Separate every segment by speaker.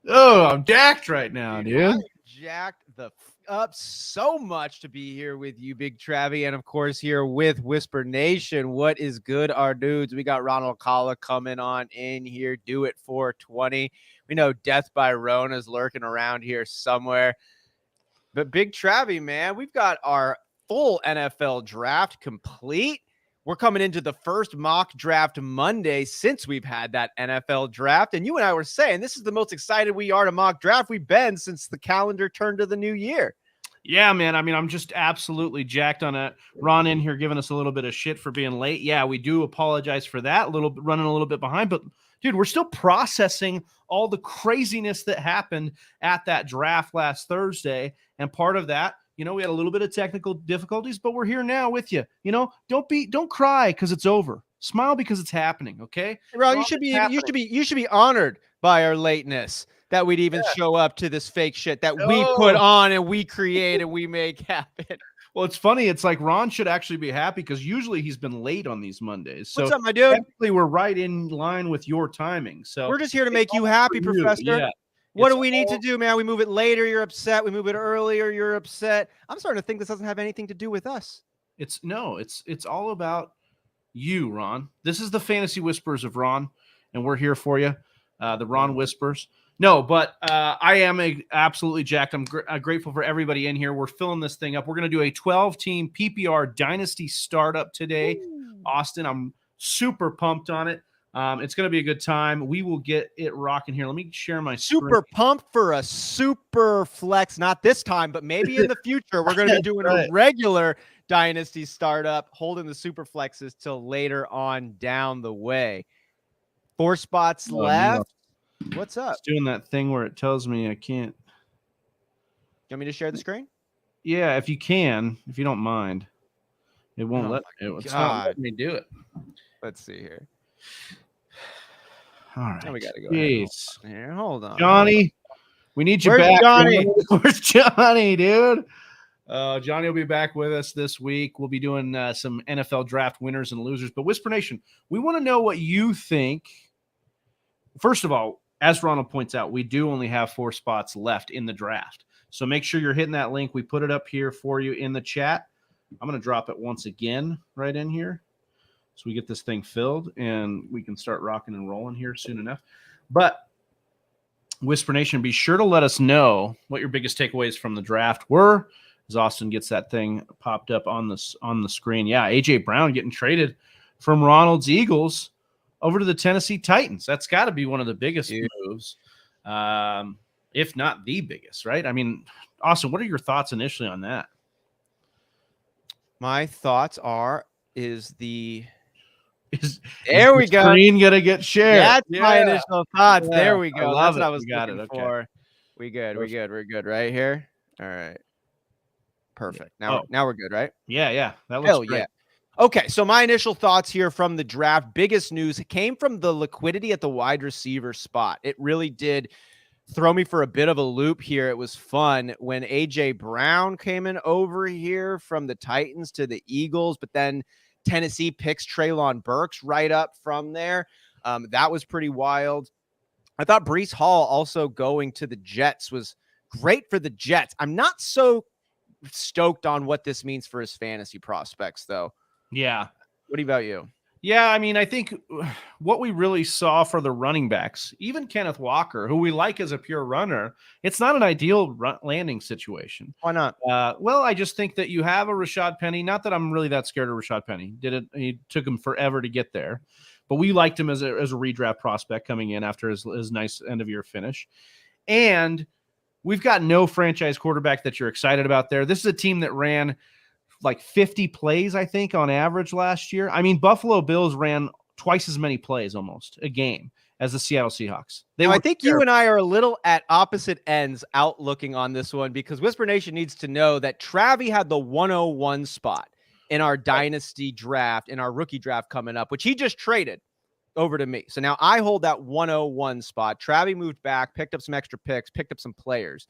Speaker 1: Oh, I'm jacked right now, dude.
Speaker 2: I'm jacked up so much to be here with you, Big Travie, and of course here with Whisper Nation. What is good, our dudes? We got Ronald Kala coming on in here. Do it 420. We know Death by Rona is lurking around here somewhere. But Big Travie, man, we've got our full NFL draft complete. We're coming into the first mock draft Monday since we've had that NFL draft. And you and I were saying this is the most excited we are to mock draft we've been since the calendar turned to the new year.
Speaker 1: Yeah, man. I mean, I'm just absolutely jacked on it. Ron in here giving us a little bit of shit for being late. Yeah, we do apologize for that. Running a little bit behind. But, dude, we're still processing all the craziness that happened at that draft last Thursday. And part of that, we had a little bit of technical difficulties, but we're here now with you. Don't cry because it's over. Smile because it's happening. Okay,
Speaker 2: Ron, you should be honored by our lateness that we'd even show up to this fake shit that we put on and we create and we make happen.
Speaker 1: Well, it's funny. It's like Ron should actually be happy because usually he's been late on these Mondays. So
Speaker 2: what's up, my dude?
Speaker 1: Technically, we're right in line with your timing. So
Speaker 2: we're just here to make you happy, Professor. Yeah. What do we need to do, man? We move it later, you're upset. We move it earlier, you're upset. I'm starting to think this doesn't have anything to do with us.
Speaker 1: It's all about you, Ron. This is the Fantasy Whispers of Ron, and we're here for you, the Ron Whispers. No, but I am absolutely jacked. I'm grateful for everybody in here. We're filling this thing up. We're going to do a 12-team PPR Dynasty startup today. Ooh. Austin, I'm super pumped on it. It's going to be a good time. We will get it rocking here. Let me share my
Speaker 2: super pumped for a super flex. Not this time, but maybe in the future. We're going to be doing a regular Dynasty startup, holding the super flexes till later on down the way. 4 spots left. No. What's up?
Speaker 1: It's doing that thing where it tells me I can't.
Speaker 2: You want me to share the screen?
Speaker 1: Yeah, if you can, if you don't mind. It won't let me do it.
Speaker 2: Let's see here.
Speaker 1: All right.
Speaker 2: Now we got to go
Speaker 1: here.
Speaker 2: Hold on.
Speaker 1: Johnny, we need you back. Johnny? Where's Johnny, dude? Johnny will be back with us this week. We'll be doing some NFL draft winners and losers. But Whisper Nation, we want to know what you think. First of all, as Ronald points out, we do only have 4 spots left in the draft. So make sure you're hitting that link. We put it up here for you in the chat. I'm going to drop it once again right in here. So we get this thing filled and we can start rocking and rolling here soon enough. But Whisper Nation, be sure to let us know what your biggest takeaways from the draft were as Austin gets that thing popped up on the screen. Yeah, A.J. Brown getting traded from Ronald's Eagles over to the Tennessee Titans. That's got to be one of the biggest moves, if not the biggest, right? I mean, Austin, what are your thoughts initially on that?
Speaker 2: My thoughts is
Speaker 1: there we go. Screen gonna get shared.
Speaker 2: That's my initial thoughts. Yeah. There we go. That's what I was looking for. We good. We're good right here. All right. Perfect. Now we're good, right?
Speaker 1: Yeah. That looks great.
Speaker 2: Yeah. Okay, so my initial thoughts here from the draft, biggest news came from the liquidity at the wide receiver spot. It really did throw me for a bit of a loop here. It was fun when A.J. Brown came in over here from the Titans to the Eagles, but then Tennessee picks Treylon Burks right up from there. That was pretty wild. I thought Breece Hall also going to the Jets was great for the Jets. I'm not so stoked on what this means for his fantasy prospects, though.
Speaker 1: Yeah.
Speaker 2: What about you?
Speaker 1: Yeah, I mean, I think what we really saw for the running backs, even Kenneth Walker, who we like as a pure runner, it's not an ideal landing situation.
Speaker 2: Why not?
Speaker 1: Well, I just think that you have a Rashad Penny. Not that I'm really that scared of Rashad Penny. He took him forever to get there. But we liked him as a redraft prospect coming in after his nice end-of-year finish. And we've got no franchise quarterback that you're excited about there. This is a team that ran like 50 plays, I think, on average last year. I mean, Buffalo Bills ran twice as many plays almost a game as the Seattle Seahawks.
Speaker 2: I think you and I are a little at opposite ends outlooking on this one because Whisper Nation needs to know that Travie had the 101 spot in our Dynasty draft, in our rookie draft coming up, which he just traded over to me. So now I hold that 101 spot. Travie moved back, picked up some extra picks, picked up some players.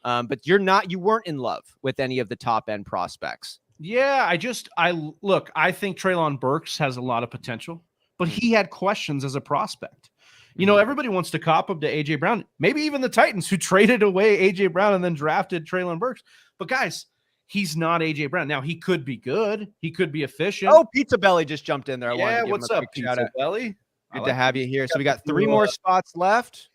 Speaker 2: But you weren't in love with any of the top end prospects.
Speaker 1: Yeah, I think Treylon Burks has a lot of potential, but he had questions as a prospect. You know, everybody wants to cop up to A.J. Brown, maybe even the Titans who traded away A.J. Brown and then drafted Treylon Burks. But guys, he's not A.J. Brown. Now, he could be good. He could be efficient.
Speaker 2: Oh, Pizza Belly just jumped in there. I wanted to give
Speaker 1: what's
Speaker 2: him a
Speaker 1: up,
Speaker 2: quick shout out.
Speaker 1: Belly?
Speaker 2: Good to have you here. So we got 3 more spots left.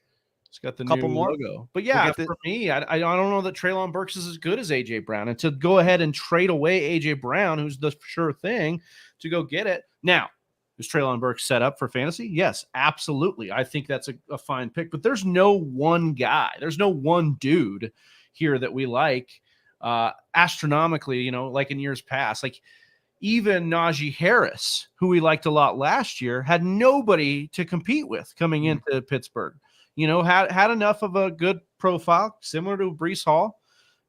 Speaker 1: It's got the
Speaker 2: couple
Speaker 1: new
Speaker 2: more
Speaker 1: logo. But yeah, for me, I don't know that Treylon Burks is as good as A.J. Brown. And to go ahead and trade away A.J. Brown, who's the sure thing, to go get it. Now, is Treylon Burks set up for fantasy? Yes, absolutely. I think that's a fine pick. But there's no one guy. There's no one dude here that we like astronomically, you know, like in years past. Like even Najee Harris, who we liked a lot last year, had nobody to compete with coming into Pittsburgh. You know, had enough of a good profile, similar to Breece Hall,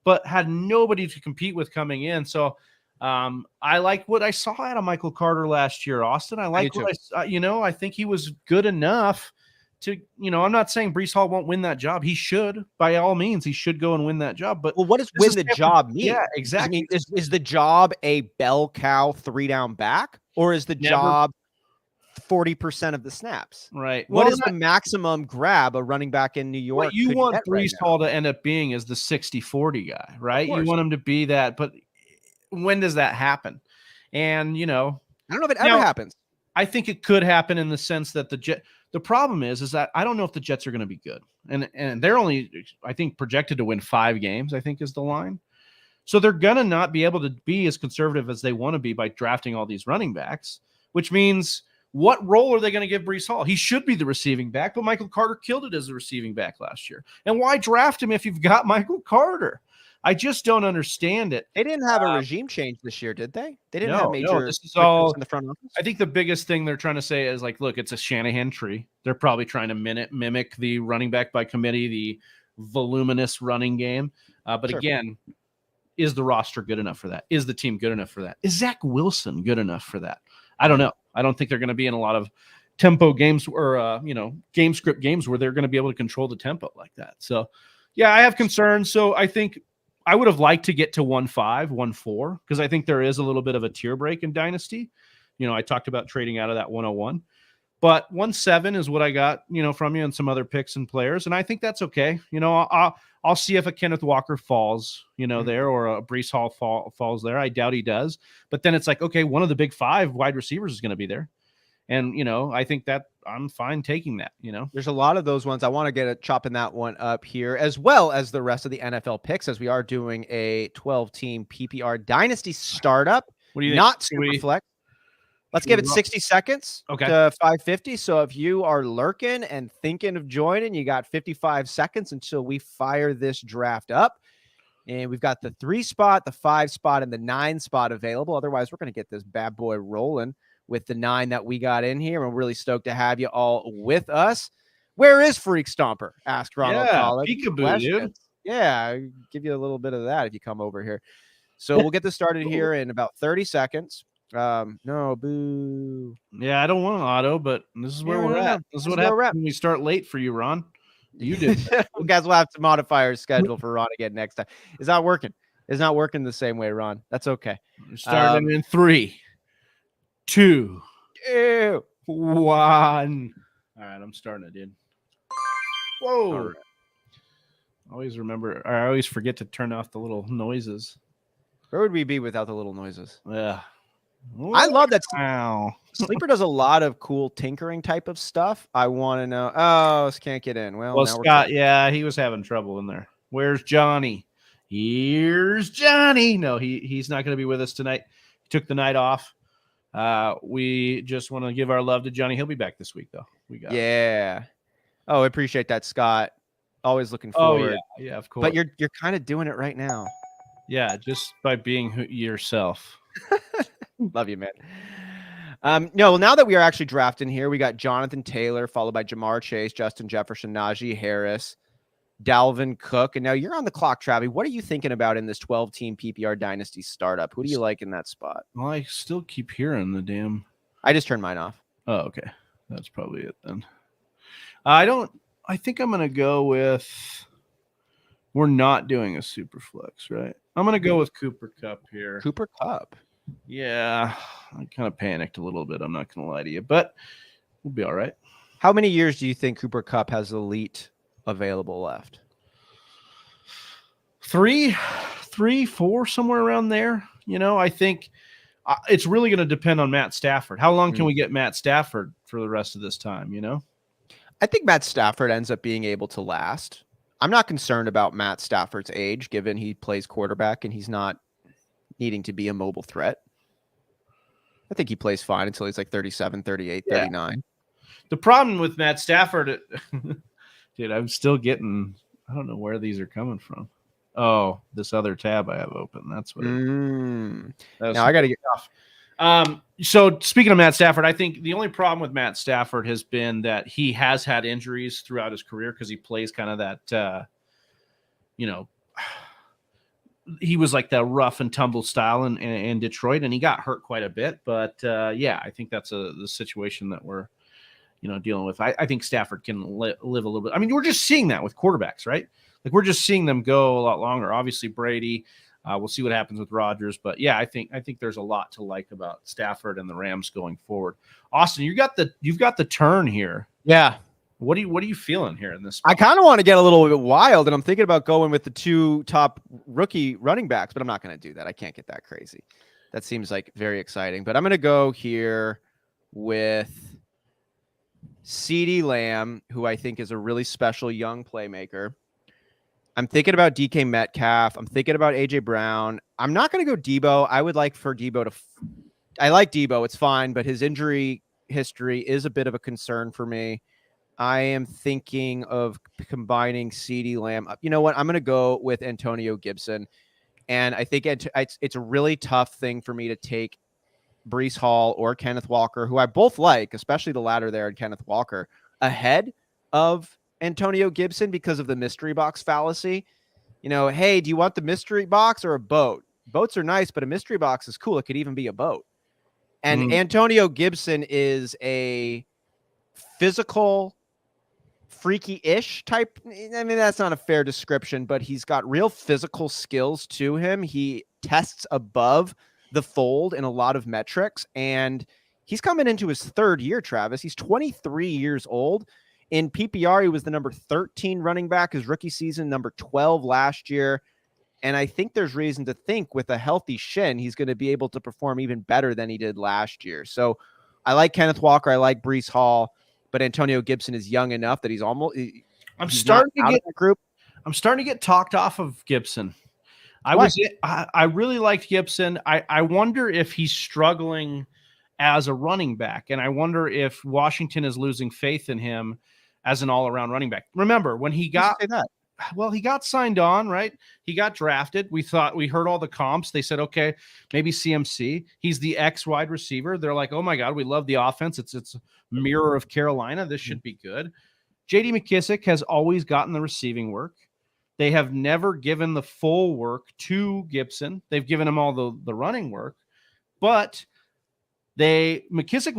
Speaker 1: but had nobody to compete with coming in. So I like what I saw out of Michael Carter last year, Austin. I like what I think he was good enough to, you know, I'm not saying Breece Hall won't win that job. He should, by all means, he should go and win that job. But
Speaker 2: what does win the job mean?
Speaker 1: Yeah, exactly.
Speaker 2: I mean, is the job a bell cow 3-down back, or is the job 40% of the snaps?
Speaker 1: Right.
Speaker 2: What is the maximum grab a running back in New York?
Speaker 1: What you want Breece Hall to end up being is the 60-40 guy, right? You want him to be that, but when does that happen? And, you know,
Speaker 2: I don't know if it ever happens.
Speaker 1: I think it could happen in the sense that the problem is that I don't know if the Jets are going to be good. And they're only, I think, projected to win 5 games, I think is the line. So they're going to not be able to be as conservative as they want to be by drafting all these running backs, which means what role are they going to give Breece Hall? He should be the receiving back, but Michael Carter killed it as a receiving back last year. And why draft him if you've got Michael Carter? I just don't understand it.
Speaker 2: They didn't have a regime change this year, did they? They didn't have major.
Speaker 1: No, this is all
Speaker 2: in the front office.
Speaker 1: I think the biggest thing they're trying to say is like, look, it's a Shanahan tree. They're probably trying to mimic the running back by committee, the voluminous running game. But again, is the roster good enough for that? Is the team good enough for that? Is Zach Wilson good enough for that? I don't know. I don't think they're going to be in a lot of tempo games or, game script games where they're going to be able to control the tempo like that. So, yeah, I have concerns. So I think I would have liked to get to 1.5, 1.4, because I think there is a little bit of a tier break in Dynasty. You know, I talked about trading out of that 101. But 1.7 is what I got, from you and some other picks and players. And I think that's okay. I'll see if a Kenneth Walker falls, there, or a Breece Hall falls there. I doubt he does. But then it's like, okay, one of the big 5 wide receivers is going to be there. And, I think that I'm fine taking that,
Speaker 2: There's a lot of those ones. I want to get chopping that one up here, as well as the rest of the NFL picks, as we are doing a 12-team PPR Dynasty startup.
Speaker 1: What do you think?
Speaker 2: Not super flex. Let's give it 60 seconds to 550. So if you are lurking and thinking of joining, you got 55 seconds until we fire this draft up. And we've got the 3 spot, the 5 spot, and the 9 spot available. Otherwise, we're going to get this bad boy rolling with the 9 that we got in here. We're really stoked to have you all with us. Where is Freak Stomper? Asked Ronald Collins.
Speaker 1: Peekaboo, dude.
Speaker 2: Yeah, I'll give you a little bit of that if you come over here. So we'll get this started here in about 30 seconds. No, boo.
Speaker 1: Yeah, I don't want an auto, but this is where we're at. This is what happens when we start late for you, Ron. You did.
Speaker 2: Well, guys, we'll have to modify our schedule for Ron again next time. It's not working. It's not working the same way, Ron. That's okay.
Speaker 1: We're starting in 3, 2, 1. All right, I'm starting it, dude. Whoa. Right. I always forget to turn off the little noises.
Speaker 2: Where would we be without the little noises?
Speaker 1: Yeah.
Speaker 2: I love that.
Speaker 1: Wow.
Speaker 2: Sleeper does a lot of cool tinkering type of stuff. I want to know. Oh, can't get in. Well,
Speaker 1: Scott, he was having trouble in there. Where's Johnny? Here's Johnny. No, he's not going to be with us tonight. He took the night off. We just want to give our love to Johnny. He'll be back this week, though.
Speaker 2: Oh, I appreciate that, Scott. Always looking forward.
Speaker 1: Oh, yeah, of course.
Speaker 2: But you're kind of doing it right now.
Speaker 1: Yeah, just by being yourself.
Speaker 2: Love you, man. Now that we are actually drafting here, we got Jonathan Taylor, followed by Jamar Chase, Justin Jefferson, Najee Harris, Dalvin Cook. And now you're on the clock, Travi. What are you thinking about in this 12-team PPR Dynasty startup? Who do you like in that spot?
Speaker 1: Well, I still keep hearing the damn...
Speaker 2: I just turned mine off.
Speaker 1: Oh, okay. That's probably it then. I think I'm going to go with... We're not doing a super flex, right? I'm going to go with Cooper Kupp here.
Speaker 2: Cooper Kupp?
Speaker 1: Yeah. I kind of panicked a little bit. I'm not going to lie to you, but we'll be all right.
Speaker 2: How many years do you think Cooper Kupp has elite available left?
Speaker 1: 3, 4, somewhere around there. I think it's really going to depend on Matt Stafford. How long can we get Matt Stafford for the rest of this time?
Speaker 2: I think Matt Stafford ends up being able to last. I'm not concerned about Matt Stafford's age, given he plays quarterback and he's not needing to be a mobile threat. I think he plays fine until he's like 37, 38, 39.
Speaker 1: The problem with Matt Stafford, dude, I'm still getting, I don't know where these are coming from. Oh, this other tab I have open. That's what
Speaker 2: now I got to get
Speaker 1: off. So speaking of Matt Stafford, I think the only problem with Matt Stafford has been that he has had injuries throughout his career because he plays kind of that, he was like the rough and tumble style in Detroit, and he got hurt quite a bit. But I think that's the situation that we're, dealing with. I think Stafford can live a little bit. I mean, we're just seeing that with quarterbacks, right? Like we're just seeing them go a lot longer. Obviously, Brady. We'll see what happens with Rodgers, but I think there's a lot to like about Stafford and the Rams going forward. Austin, you've got the turn here.
Speaker 2: Yeah.
Speaker 1: What are you feeling here in this spot?
Speaker 2: I kind of want to get a little bit wild, and I'm thinking about going with the 2 top rookie running backs, but I'm not going to do that. I can't get that crazy. That seems like very exciting, but I'm going to go here with CeeDee Lamb, who I think is a really special young playmaker. I'm thinking about DK Metcalf. I'm thinking about AJ Brown. I'm not going to go Debo. I would like for Debo to I like Debo. It's fine, but his injury history is a bit of a concern for me. I am thinking of combining CeeDee Lamb. You know what? I'm going to go with Antonio Gibson. And I think it's a really tough thing for me to take Breece Hall or Kenneth Walker, who I both like, especially the latter there and Kenneth Walker, ahead of Antonio Gibson because of the mystery box fallacy. Hey, do you want the mystery box or a boat? Boats are nice, but a mystery box is cool. It could even be a boat. And Antonio Gibson is a physical, freaky-ish type. I mean, that's not a fair description, but he's got real physical skills to him. He tests above the fold in a lot of metrics, and he's coming into his 3rd year, Travis. He's 23 years old. In PPR, he was the number 13 running back his rookie season, number 12 last year. And I think there's reason to think with a healthy shin, he's going to be able to perform even better than he did last year. So I like Kenneth Walker. I like Breece Hall, but Antonio Gibson is young enough that he's starting
Speaker 1: to get talked off of Gibson. I really liked Gibson. I wonder if he's struggling as a running back, and I wonder if Washington is losing faith in him as an all-around running back. Remember when he got signed on, right? He got drafted. We heard all the comps. They said, okay, maybe CMC. He's the X wide receiver. They're like, oh my God, we love the offense. It's a mirror of Carolina. This should be good. JD McKissic has always gotten the receiving work. They have never given the full work to Gibson. They've given him all the running work, but McKissic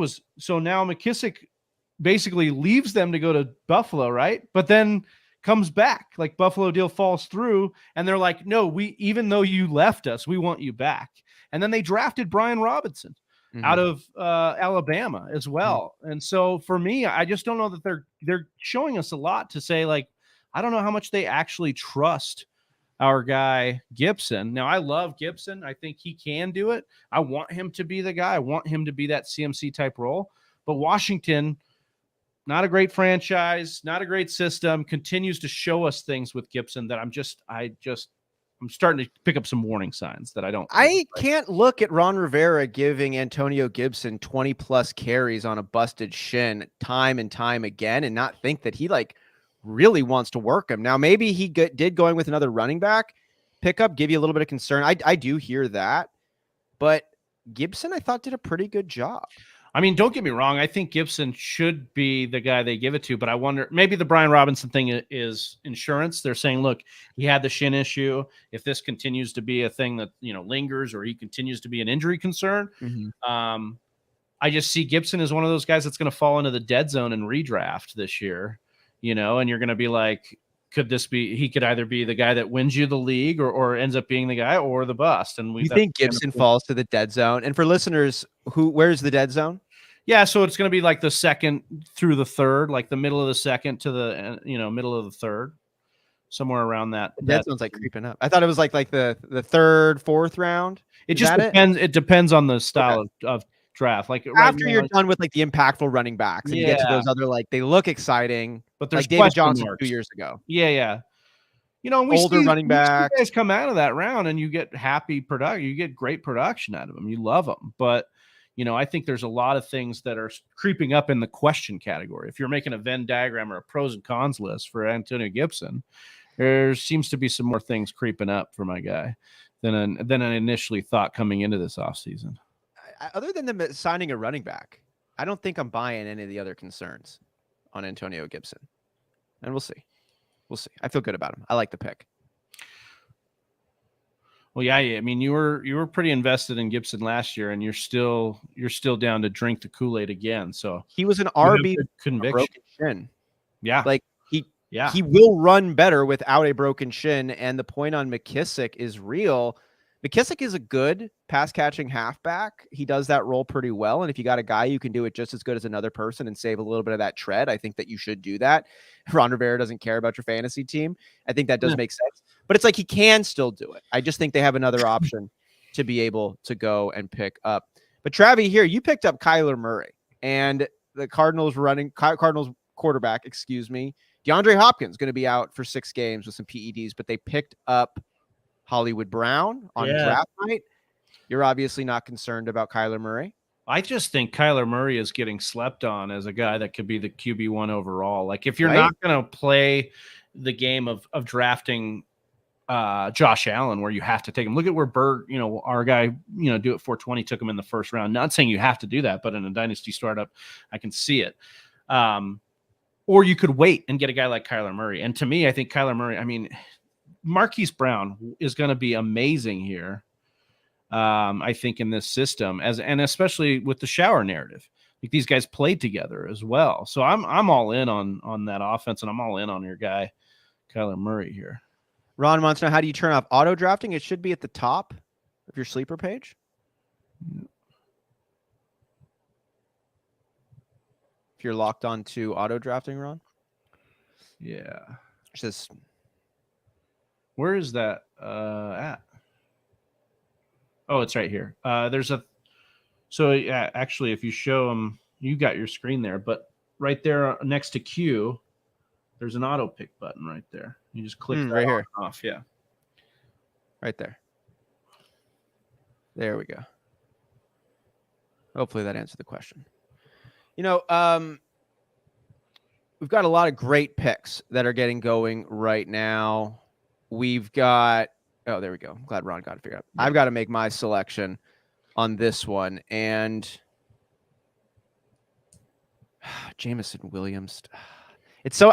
Speaker 1: basically leaves them to go to Buffalo, right? But then comes back, like Buffalo deal falls through, and they're like, no, even though you left us, we want you back. And then they drafted Brian Robinson out of Alabama as well. And so for me, I just don't know that they're showing us a lot to say, like, I don't know how much they actually trust our guy Gibson. Now, I love Gibson. I think he can do it. I want him to be the guy. I want him to be that CMC type role. But Washington, not a great franchise, not a great system, continues to show us things with Gibson that I'm starting to pick up some warning signs that I don't.
Speaker 2: I can't look at Ron Rivera giving Antonio Gibson 20 plus carries on a busted shin time and time again and not think that he really wants to work him. Now, maybe he did going with another running back pickup, give you a little bit of concern. I do hear that, but Gibson, I thought, did a pretty good job.
Speaker 1: I mean, don't get me wrong. I think Gibson should be the guy they give it to, but I wonder, maybe the Brian Robinson thing is insurance. They're saying, look, he had the shin issue. If this continues to be a thing that, lingers, or he continues to be an injury concern, I just see Gibson as one of those guys that's going to fall into the dead zone and redraft this year, and you're going to be like, he could either be the guy that wins you the league or ends up being the guy or the bust. And
Speaker 2: you think Gibson falls to the dead zone? And for listeners, where's the dead zone?
Speaker 1: Yeah, so it's going to be like the second through the third, like the middle of the second to the middle of the third, somewhere around that.
Speaker 2: That sounds like creeping up. I thought it was like the third, fourth round.
Speaker 1: It just depends. It depends on the style of draft. Like
Speaker 2: after you're done with like the impactful running backs and you get to those other like they look exciting,
Speaker 1: but there's
Speaker 2: like David Johnson
Speaker 1: marks.
Speaker 2: 2 years ago.
Speaker 1: Yeah. And we
Speaker 2: older running backs
Speaker 1: guys come out of that round and you get happy production. You get great production out of them. You love them, but. I think there's a lot of things that are creeping up in the question category. If you're making a Venn diagram or a pros and cons list for Antonio Gibson, there seems to be some more things creeping up for my guy than I initially thought coming into this offseason.
Speaker 2: Other than them signing a running back, I don't think I'm buying any of the other concerns on Antonio Gibson. And we'll see. I feel good about him. I like the pick.
Speaker 1: Well, yeah. I mean, you were pretty invested in Gibson last year, and you're still down to drink the Kool-Aid again. So
Speaker 2: he was an RB
Speaker 1: conviction.
Speaker 2: Broken shin.
Speaker 1: Yeah,
Speaker 2: like he will run better without a broken shin. And the point on McKissick is real. McKissick is a good pass catching halfback. He does that role pretty well. And if you got a guy who can do it just as good as another person and save a little bit of that tread, I think that you should do that. Ron Rivera doesn't care about your fantasy team. I think that does make sense. But it's like he can still do it. I just think they have another option to be able to go and pick up. But Travi, here, you picked up Kyler Murray. And the Cardinals quarterback, DeAndre Hopkins going to be out for 6 games with some PEDs, but they picked up Hollywood Brown on draft night. You're obviously not concerned about Kyler Murray.
Speaker 1: I just think Kyler Murray is getting slept on as a guy that could be the QB1 overall. Like if you're not going to play the game of drafting Josh Allen, where you have to take him. Look at where Bird, our guy, do it 420 took him in the first round. Not saying you have to do that, but in a dynasty startup, I can see it. Or you could wait and get a guy like Kyler Murray. And to me, I think Kyler Murray, Marquise Brown is going to be amazing here. I think in this system and especially with the shower narrative, like these guys played together as well. So I'm all in on that offense, and I'm all in on your guy, Kyler Murray here.
Speaker 2: Ron wants to know, how do you turn off auto drafting? It should be at the top of your sleeper page. If you're locked on to auto drafting, Ron.
Speaker 1: Yeah.
Speaker 2: Just
Speaker 1: where is that at? Oh, it's right here. Actually, if you show them, you got your screen there, but right there next to Q, there's an auto pick button right there. You just click that
Speaker 2: right here
Speaker 1: off. Yeah.
Speaker 2: Right there. There we go. Hopefully that answered the question. We've got a lot of great picks that are getting going right now. We've got, there we go. I'm glad Ron got it figured out. I've got to make my selection on this one. And Jameson Williams.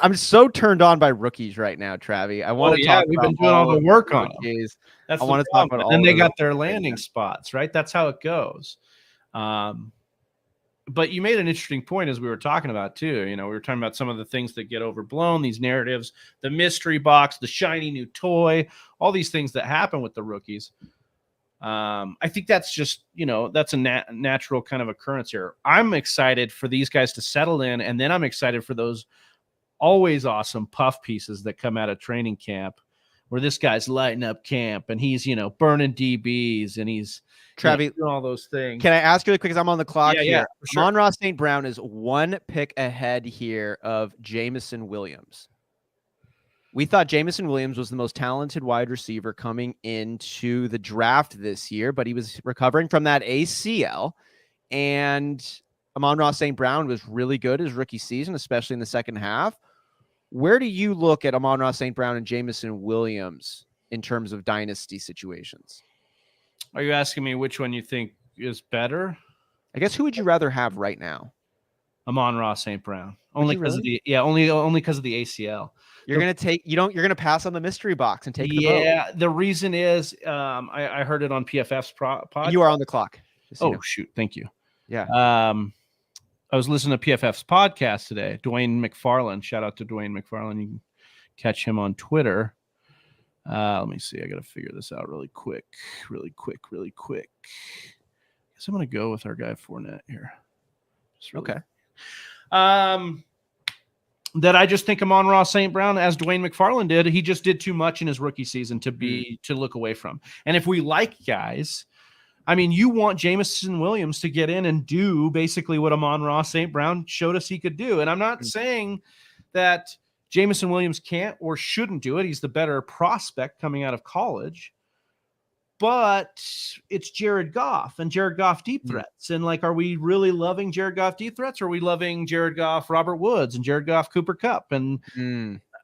Speaker 2: I'm so turned on by rookies right now, Travi. I want to talk about.
Speaker 1: We've been doing all the work on them.
Speaker 2: I want to talk about all.
Speaker 1: And they got their landing spots, right? That's how it goes. But you made an interesting point as we were talking about too. We were talking about some of the things that get overblown, these narratives, the mystery box, the shiny new toy, all these things that happen with the rookies. I think that's just, that's a natural kind of occurrence here. I'm excited for these guys to settle in, and then I'm excited for those always awesome puff pieces that come out of training camp, where this guy's lighting up camp and he's, burning DBs and he's
Speaker 2: Travi,
Speaker 1: doing all those things.
Speaker 2: Can I ask you really quick, because I'm on the clock here?
Speaker 1: Yeah, sure.
Speaker 2: Amon-Ra St. Brown is 1 pick ahead here of Jameson Williams. We thought Jameson Williams was the most talented wide receiver coming into the draft this year, but he was recovering from that ACL. And Amon-Ra St. Brown was really good his rookie season, especially in the second half. Where do you look at Amon-Ra St. Brown and Jameson Williams in terms of dynasty situations?
Speaker 1: Are you asking me which one you think is better?
Speaker 2: I guess who would you rather have right now?
Speaker 1: Amon-Ra St. Brown. Only because of the only because of the ACL.
Speaker 2: You're gonna pass on the mystery box and take the vote.
Speaker 1: Yeah, the reason is I heard it on PFF's podcast.
Speaker 2: You are on the clock.
Speaker 1: Shoot, thank you.
Speaker 2: Yeah.
Speaker 1: I was listening to PFF's podcast today. Dwayne McFarland. Shout out to Dwayne McFarland. You can catch him on Twitter. Let me see. I got to figure this out really quick. Guess I'm going to go with our guy Fournette here. Really
Speaker 2: okay.
Speaker 1: That I just think Amon-Ra St. Brown, as Dwayne McFarland did, he just did too much in his rookie season to look away from. And if we like guys, I mean, you want Jameson Williams to get in and do basically what Amon-Ra St. Brown showed us he could do. And I'm not saying that Jameson Williams can't or shouldn't do it. He's the better prospect coming out of college. But it's Jared Goff and Jared Goff deep threats. And like, are we really loving Jared Goff deep threats? Or are we loving Jared Goff, Robert Woods, and Jared Goff, Cooper Kupp, and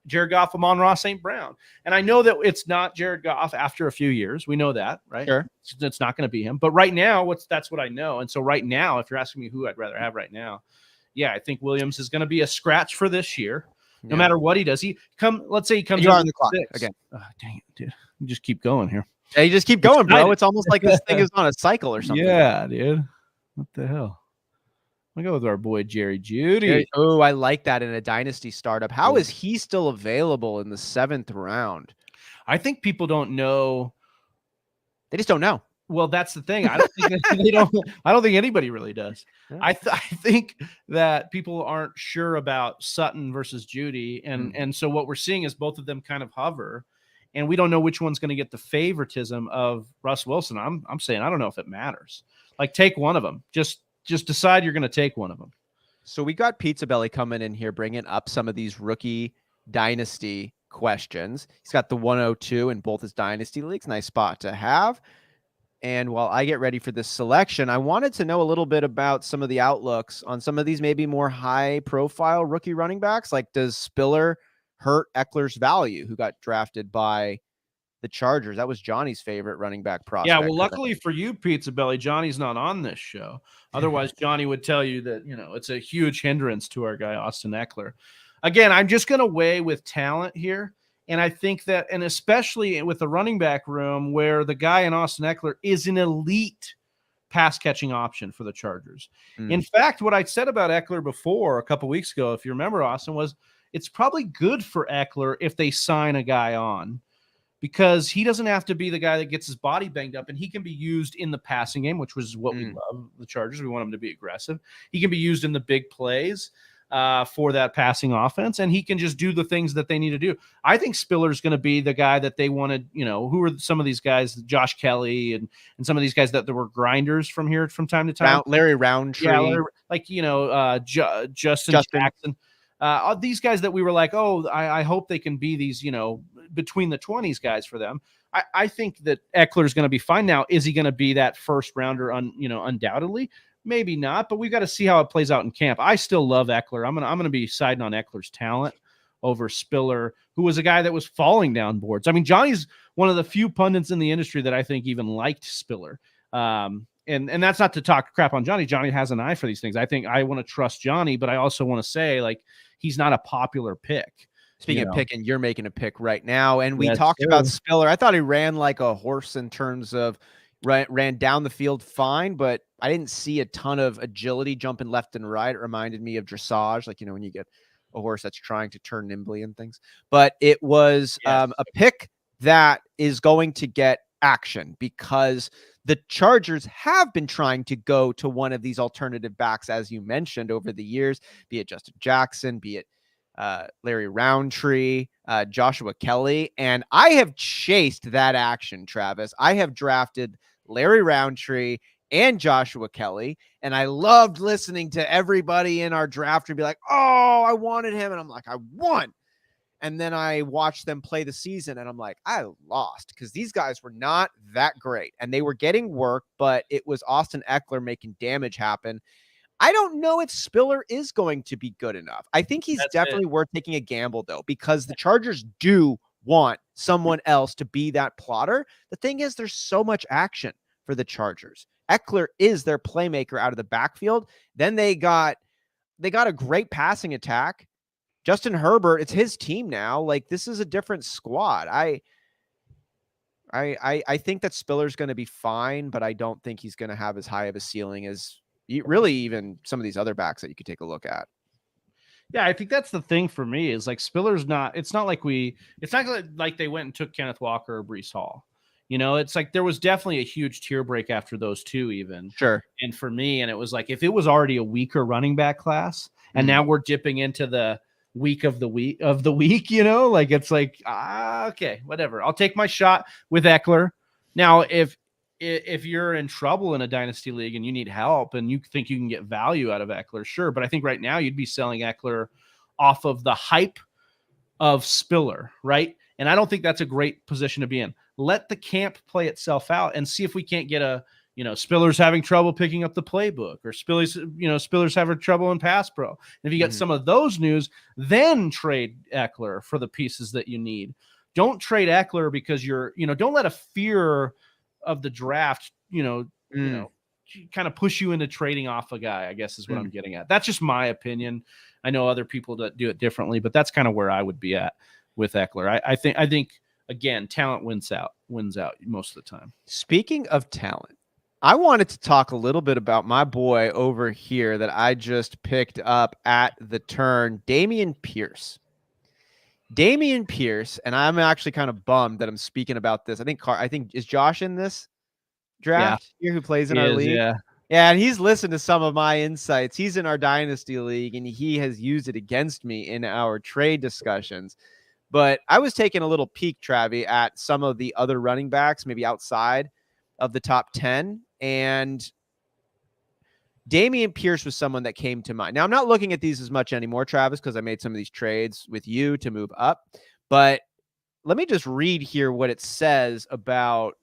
Speaker 1: Jared Goff, Amon-Ra St. Brown? And I know that it's not Jared Goff after a few years. We know that, right?
Speaker 2: Sure.
Speaker 1: It's not going to be him. But right now, that's what I know. And so right now, if you're asking me who I'd rather have right now, yeah, I think Williams is going to be a scratch for this year. No matter what he does. Let's say he comes
Speaker 2: on the clock again.
Speaker 1: Oh, dang it, dude. You just keep going here.
Speaker 2: Yeah, you just keep going, bro. It's almost like this thing is on a cycle or something.
Speaker 1: Yeah, dude. What the hell? I'll go with our boy Jerry Jeudy.
Speaker 2: Oh, I like that in a dynasty startup. How is he still available in the 7th round?
Speaker 1: I think people don't know.
Speaker 2: They just don't know.
Speaker 1: Well, that's the thing. I don't think I don't think anybody really does. Yeah. I think that people aren't sure about Sutton versus Jeudy, and so what we're seeing is both of them kind of hover. And we don't know which one's going to get the favoritism of Russ Wilson. I'm saying I don't know if it matters. Like, take one of them. Just decide you're going to take one of them.
Speaker 2: So we got Pizza Belly coming in here, bringing up some of these rookie dynasty questions. He's got the 102 in both his dynasty leagues. Nice spot to have. And while I get ready for this selection, I wanted to know a little bit about some of the outlooks on some of these maybe more high-profile rookie running backs. Like, does Spiller hurt Eckler's value, who got drafted by the Chargers? That was Johnny's favorite running back prospect.
Speaker 1: Yeah, well, luckily for you, Pizza Belly, Johnny's not on this show. Otherwise, Johnny would tell you that, it's a huge hindrance to our guy, Austin Eckler. Again, I'm just going to weigh with talent here. And I think that, and especially with the running back room where the guy in Austin Eckler is an elite pass catching option for the Chargers. In fact, what I said about Eckler before a couple weeks ago, if you remember, Austin, was it's probably good for Eckler if they sign a guy on, because he doesn't have to be the guy that gets his body banged up, and he can be used in the passing game, which was what we love, the Chargers. We want him to be aggressive. He can be used in the big plays for that passing offense, and he can just do the things that they need to do. I think Spiller's going to be the guy that they wanted, who are some of these guys, Josh Kelly and some of these guys that there were grinders from here from time to time.
Speaker 2: Larry Roundtree.
Speaker 1: Yeah, Justin Jackson. These guys that we were like, I hope they can be these, between the 20s guys for them. I think that Eckler's going to be fine. Now, is he going to be that first rounder? Undoubtedly, maybe not. But we've got to see how it plays out in camp. I still love Eckler. I'm going to be siding on Eckler's talent over Spiller, who was a guy that was falling down boards. I mean, Johnny's one of the few pundits in the industry that I think even liked Spiller. And that's not to talk crap on Johnny. Johnny has an eye for these things. I think I want to trust Johnny, but I also want to say, like, he's not a popular pick.
Speaker 2: Speaking of picking, you're making a pick right now. And we talked about Spiller. I thought he ran like a horse in terms of ran down the field fine, but I didn't see a ton of agility jumping left and right. It reminded me of dressage, like, when you get a horse that's trying to turn nimbly and things. But it was a pick that is going to get action because the Chargers have been trying to go to one of these alternative backs, as you mentioned, over the years, be it Justin Jackson, be it Larry Roundtree, Joshua Kelly. And I have chased that action, Travis. I have drafted Larry Roundtree and Joshua Kelly, and I loved listening to everybody in our draft and be like, oh, I wanted him. And I'm like, I won. And then I watched them play the season, and I'm like, I lost because these guys were not that great. And they were getting work, but it was Austin Eckler making damage happen. I don't know if Spiller is going to be good enough. I think he's definitely worth taking a gamble, though, because the Chargers do want someone else to be that plotter. The thing is, there's so much action for the Chargers. Eckler is their playmaker out of the backfield. Then they got a great passing attack. Justin Herbert, it's his team now. Like, this is a different squad. I think that Spiller's going to be fine, but I don't think he's going to have as high of a ceiling as really even some of these other backs that you could take a look at.
Speaker 1: Yeah, I think that's the thing for me is like Spiller's not. It's not like they went and took Kenneth Walker or Breece Hall. It's like there was definitely a huge tier break after those two even.
Speaker 2: Sure.
Speaker 1: And for me, and it was like, if it was already a weaker running back class and now we're dipping into the week of the week, like it's like, okay, whatever. I'll take my shot with Eckler. Now, if you're in trouble in a dynasty league and you need help and you think you can get value out of Eckler, sure. But I think right now you'd be selling Eckler off of the hype of Spiller, right? And I don't think that's a great position to be in. Let the camp play itself out and see if we can't get Spiller's having trouble picking up the playbook, or Spiller's having trouble in pass pro. And if you get some of those news, then trade Eckler for the pieces that you need. Don't trade Eckler because don't let a fear of the draft, kind of push you into trading off a guy, I guess is what I'm getting at. That's just my opinion. I know other people that do it differently, but that's kind of where I would be at with Eckler. I think again, talent wins out most of the time.
Speaker 2: Speaking of talent, I wanted to talk a little bit about my boy over here that I just picked up at the turn, Damian Pierce. Damian Pierce, and I'm actually kind of bummed that I'm speaking about this. I think is Josh in this draft here who plays in our league?
Speaker 1: Yeah.
Speaker 2: Yeah, and he's listened to some of my insights. He's in our Dynasty League, and he has used it against me in our trade discussions. But I was taking a little peek, Travi, at some of the other running backs, maybe outside of the top 10, and Damian Pierce was someone that came to mind. Now, I'm not looking at these as much anymore, Travis, because I made some of these trades with you to move up. But let me just read here what it says about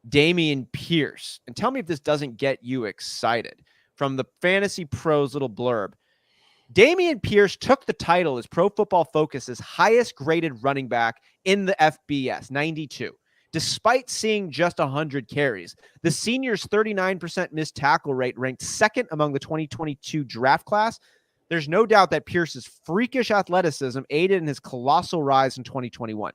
Speaker 2: Damian Pierce, and tell me if this doesn't get you excited. From the Fantasy Pros little blurb, Damian Pierce took the title as Pro Football Focus's highest graded running back in the FBS, 92. Despite seeing just 100 carries, the senior's 39% missed tackle rate ranked second among the 2022 draft class. There's no doubt that Pierce's freakish athleticism aided in his colossal rise in 2021.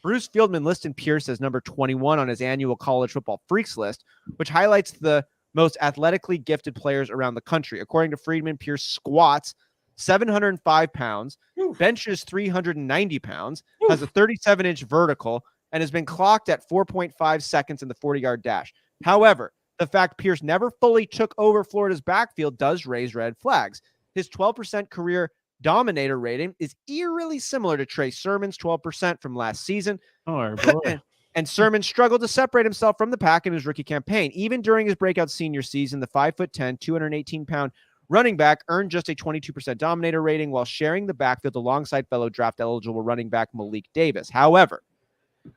Speaker 2: Bruce Fieldman listed Pierce as number 21 on his annual college football freaks list, which highlights the most athletically gifted players around the country. According to Friedman, Pierce squats 705 pounds, benches 390 pounds, has a 37-inch vertical, and has been clocked at 4.5 seconds in the 40-yard dash. However, the fact Pierce never fully took over Florida's backfield does raise red flags. His 12% career dominator rating is eerily similar to Trey Sermon's 12% from last season.
Speaker 1: Oh, boy.
Speaker 2: And Sermon struggled to separate himself from the pack in his rookie campaign. Even during his breakout senior season, the 5'10", 218-pound running back earned just a 22% dominator rating while sharing the backfield alongside fellow draft-eligible running back Malik Davis. However,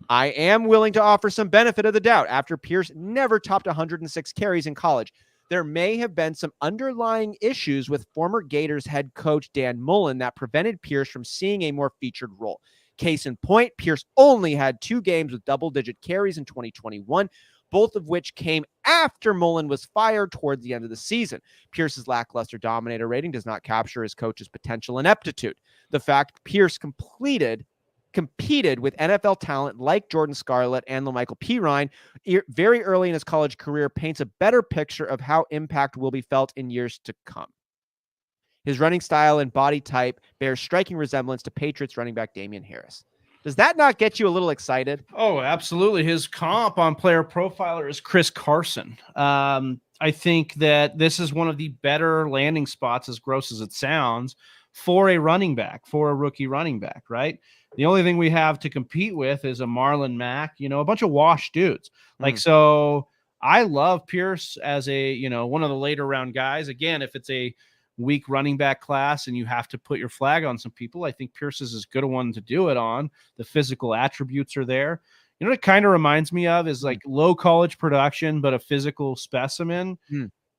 Speaker 2: I am willing to offer some benefit of the doubt. After Pierce never topped 106 carries in college, there may have been some underlying issues with former Gators head coach Dan Mullen that prevented Pierce from seeing a more featured role. Case in point, Pierce only had 2 games with double-digit carries in 2021, both of which came after Mullen was fired toward the end of the season. Pierce's lackluster dominator rating does not capture his coach's potential and aptitude. The fact Pierce competed with NFL talent like Jordan Scarlett and LaMichael Pirine very early in his college career paints a better picture of how impact will be felt in years to come. His running style and body type bears striking resemblance to Patriots running back Damien Harris. Does that not get you a little excited?
Speaker 1: Oh, absolutely. His comp on Player Profiler is Chris Carson. I think that this is one of the better landing spots, as gross as it sounds, for a running back, for a rookie running back, right? The only thing we have to compete with is a Marlon Mack, a bunch of washed dudes. So I love Pierce as one of the later round guys. Again, if it's a weak running back class and you have to put your flag on some people, I think Pierce is as good a one to do it on. The physical attributes are there. What it kind of reminds me of is like low college production, but a physical specimen.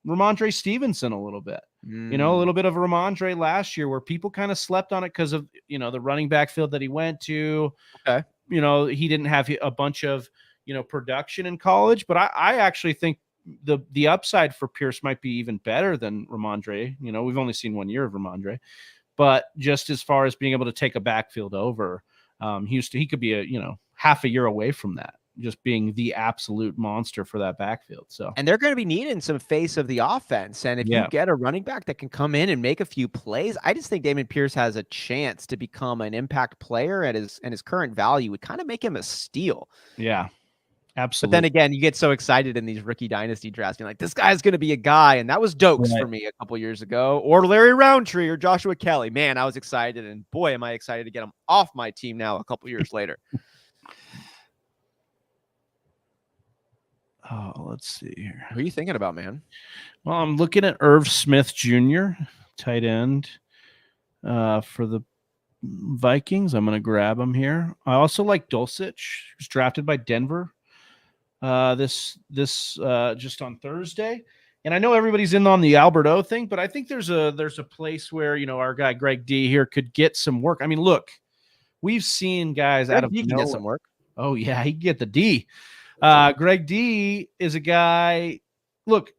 Speaker 1: Ramondre Stevenson a little bit. A little bit of Ramondre last year where people kind of slept on it because of, the running back field that he went to.
Speaker 2: Okay.
Speaker 1: He didn't have a bunch of, production in college, but I actually think the upside for Pierce might be even better than Ramondre. We've only seen 1 year of Ramondre, but just as far as being able to take a backfield over, he could be half a year away from that, just being the absolute monster for that backfield. So,
Speaker 2: and they're going to be needing some face of the offense. And if you get a running back that can come in and make a few plays, I just think Damian Pierce has a chance to become an impact player at his current value would kind of make him a steal.
Speaker 1: Yeah. Absolutely.
Speaker 2: But then again, you get so excited in these rookie dynasty drafts. You're like, this guy's going to be a guy. And that was Dokes for me a couple years ago, or Larry Roundtree or Joshua Kelly. Man, I was excited. And boy, am I excited to get him off my team now a couple years later.
Speaker 1: Oh, let's see here.
Speaker 2: Who are you thinking about, man?
Speaker 1: Well, I'm looking at Irv Smith Jr., tight end for the Vikings. I'm going to grab him here. I also like Dulcich, who's drafted by Denver this just on Thursday. And I know everybody's in on the Alberto thing, but I think there's a place where, you know, our guy Greg D here could get some work. I mean, look, we've seen guys out of
Speaker 2: nowhere get some work.
Speaker 1: Oh yeah, he can get the D. Greg D is a guy. Look,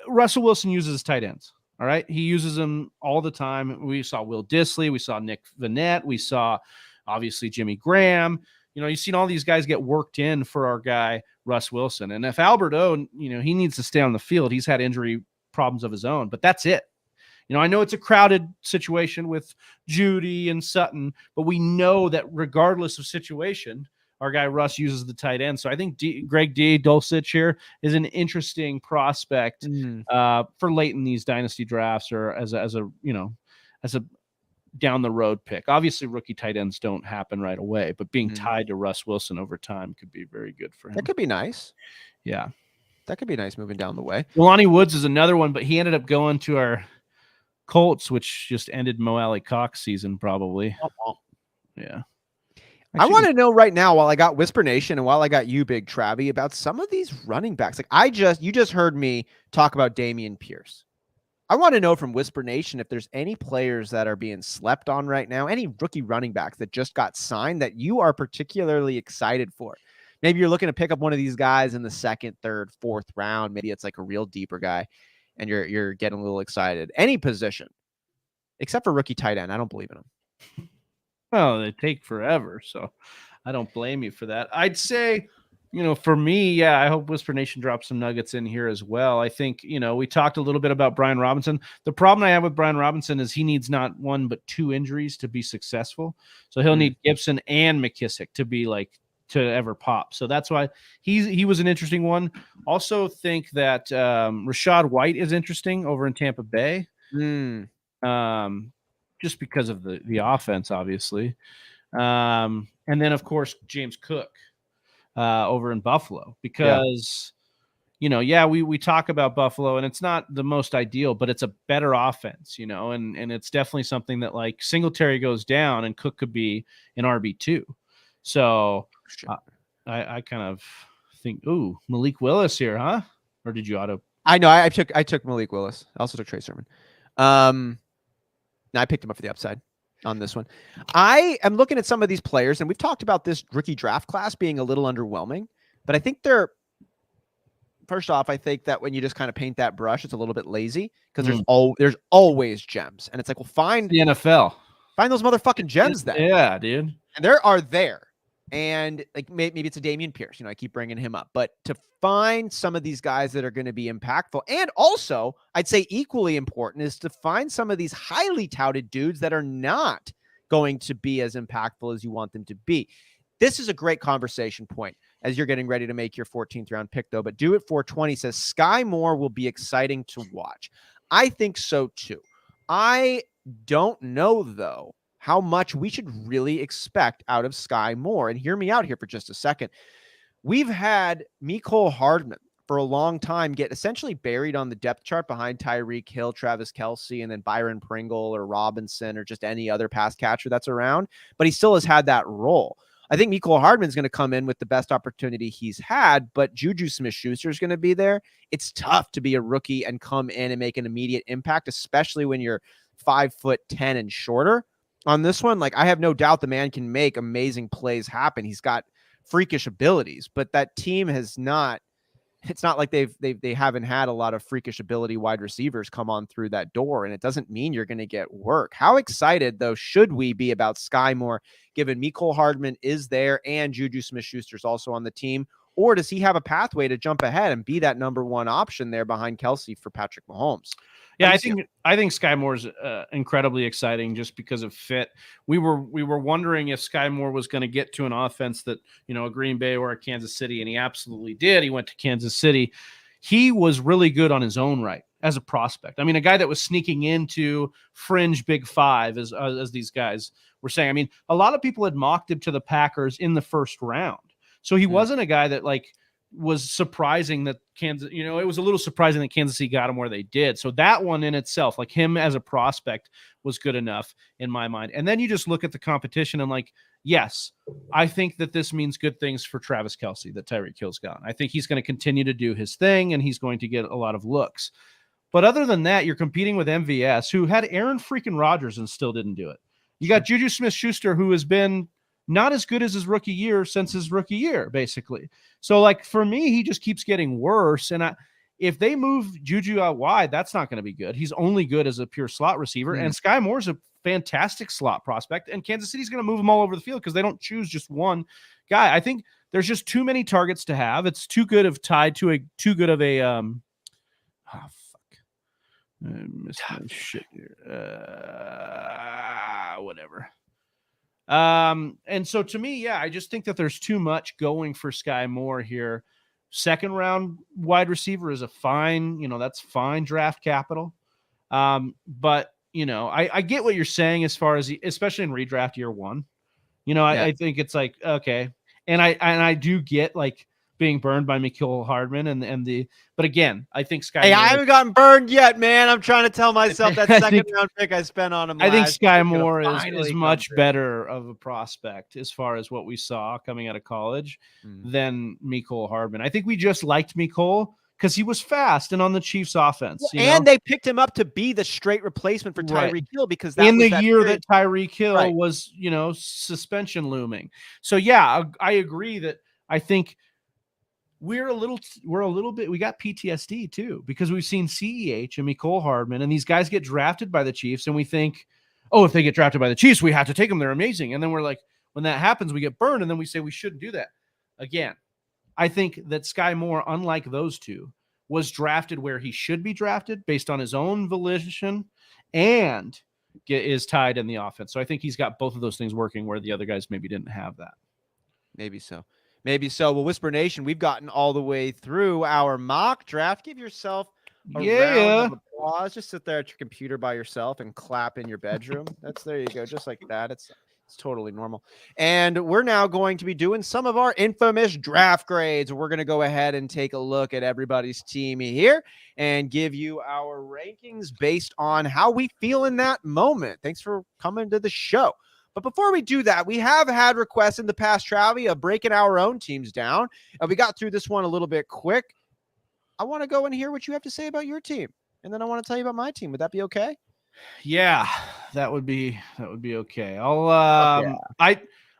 Speaker 1: Russell Wilson uses tight ends. All right. He uses them all the time. We saw Will Dissly. We saw Nick Vannett. We saw, obviously, Jimmy Graham. You know, you've seen all these guys get worked in for our guy, Russ Wilson. And if Alberto, you know, he needs to stay on the field. He's had injury problems of his own, but that's it. You know, I know it's a crowded situation with Judy and Sutton, but we know that regardless of situation, our guy Russ uses the tight end. So I think Greg D. Dulcich here is an interesting prospect for late in these dynasty drafts, or as a down the road pick. Obviously, rookie tight ends don't happen right away, but being tied to Russ Wilson over time could be very good for him.
Speaker 2: That could be nice.
Speaker 1: Yeah,
Speaker 2: that could be nice moving down the way.
Speaker 1: Jelani Woods is another one, but he ended up going to our Colts, which just ended Mo Alley Cox season probably. Yeah.
Speaker 2: Actually, I want to know right now, while I got Whisper Nation and while I got you, Big Travie, about some of these running backs. Like you just heard me talk about Damian Pierce. I want to know from Whisper Nation if there's any players that are being slept on right now, any rookie running backs that just got signed that you are particularly excited for. Maybe you're looking to pick up one of these guys in the second, third, fourth round. Maybe it's like a real deeper guy, and you're getting a little excited. Any position, except for rookie tight end. I don't believe in them.
Speaker 1: Well, they take forever, so I don't blame you for that. I'd say, you know, for me, yeah, I hope Whisper Nation drops some nuggets in here as well. I think, you know, we talked a little bit about Brian Robinson. The problem I have with Brian Robinson is he needs not one but two injuries to be successful. So he'll need Gibson and McKissick to ever pop. So that's why he was an interesting one. Also think that Rachaad White is interesting over in Tampa Bay. Just because of the offense, obviously. And then, of course, James Cook over in Buffalo. Because, you know, we talk about Buffalo, and it's not the most ideal, but it's a better offense, you know, and it's definitely something that, like, Singletary goes down, and Cook could be an RB2. So I kind of think, ooh, Malik Willis here, huh? Or did you auto?
Speaker 2: I know. I took Malik Willis. I also took Trey Sermon. I picked him up for the upside on this one. I am looking at some of these players, and we've talked about this rookie draft class being a little underwhelming, but I think first off, I think that when you just kind of paint that brush, it's a little bit lazy because there's always gems, and it's like, well, find
Speaker 1: the NFL,
Speaker 2: find those motherfucking gems then.
Speaker 1: Yeah, dude.
Speaker 2: And there are there. And like maybe it's a Damien Pierce, you know, I keep bringing him up, but to find some of these guys that are going to be impactful, and also I'd say equally important is to find some of these highly touted dudes that are not going to be as impactful as you want them to be. This is a great conversation point as you're getting ready to make your 14th round pick, though. But Do It 420 says Sky Moore will be exciting to watch. I think so too. I don't know though how much we should really expect out of Sky Moore. And hear me out here for just a second. We've had Mecole Hardman for a long time get essentially buried on the depth chart behind Tyreek Hill, Travis Kelce, and then Byron Pringle or Robinson or just any other pass catcher that's around. But he still has had that role. I think Mecole Hardman's going to come in with the best opportunity he's had, but Juju Smith-Schuster is going to be there. It's tough to be a rookie and come in and make an immediate impact, especially when you're 5'10" and shorter. On this one, like, I have no doubt the man can make amazing plays happen. He's got freakish abilities, but that team has not, it's not like they haven't had a lot of freakish ability wide receivers come on through that door, and it doesn't mean you're going to get work. How excited, though, should we be about Sky Moore, given Mecole Hardman is there and Juju Smith-Schuster's also on the team? Or does he have a pathway to jump ahead and be that number one option there behind Kelce for Patrick Mahomes?
Speaker 1: Yeah, I think Sky Moore's incredibly exciting just because of fit. We were wondering if Sky Moore was going to get to an offense that, a Green Bay or a Kansas City, and he absolutely did. He went to Kansas City. He was really good on his own right as a prospect. I mean, a guy that was sneaking into fringe Big Five, as these guys were saying. I mean, a lot of people had mocked him to the Packers in the first round. So he wasn't a guy that was surprising that Kansas, it was a little surprising that Kansas City got him where they did. So that one in itself, him as a prospect, was good enough in my mind. And then you just look at the competition and yes, I think that this means good things for Travis Kelce, that Tyreek Hill's gone. I think he's going to continue to do his thing and he's going to get a lot of looks. But other than that, you're competing with MVS, who had Aaron freaking Rodgers and still didn't do it. You got Juju Smith-Schuster, who has been not as good as his rookie year since his rookie year, basically. So, for me, he just keeps getting worse. And if they move Juju out wide, that's not going to be good. He's only good as a pure slot receiver. And Sky Moore's a fantastic slot prospect. And Kansas City's going to move him all over the field because they don't choose just one guy. I think there's just too many targets to have. It's too good of tied to too good of a I missed my shit here. Whatever. And so to me, I just think that there's too much going for Sky Moore here. Second round wide receiver is a fine, that's fine draft capital. But I get what you're saying as far as especially in redraft year one. I think it's okay. And I do get being burned by Mecole Hardman but again, I think Sky Moore,
Speaker 2: I haven't gotten burned yet, man. I'm trying to tell myself that second round pick I spent on him.
Speaker 1: I think Sky Moore is much better of a prospect as far as what we saw coming out of college than Mecole Hardman. I think we just liked Mecole because he was fast and on the Chiefs offense.
Speaker 2: And they picked him up to be the straight replacement for Tyreek Hill because that
Speaker 1: in the year that Tyreek Hill was, suspension looming. So I agree that I think we got PTSD too, because we've seen CEH and Mecole Hardman, and these guys get drafted by the Chiefs, and we think, if they get drafted by the Chiefs, we have to take them. They're amazing. And then we're when that happens, we get burned, and then we say we shouldn't do that. Again, I think that Sky Moore, unlike those two, was drafted where he should be drafted based on his own volition and is tied in the offense. So I think he's got both of those things working where the other guys maybe didn't have that.
Speaker 2: Maybe so. Well, Whisper Nation, we've gotten all the way through our mock draft. Give yourself a round of applause. Just sit there at your computer by yourself and clap in your bedroom. There you go. Just like that. It's totally normal. And we're now going to be doing some of our infamous draft grades. We're going to go ahead and take a look at everybody's team here and give you our rankings based on how we feel in that moment. Thanks for coming to the show. But before we do that, we have had requests in the past, Travi, of breaking our own teams down. And we got through this one a little bit quick. I want to go and hear what you have to say about your team. And then I want to tell you about my team. Would that be okay?
Speaker 1: Yeah, that would be okay.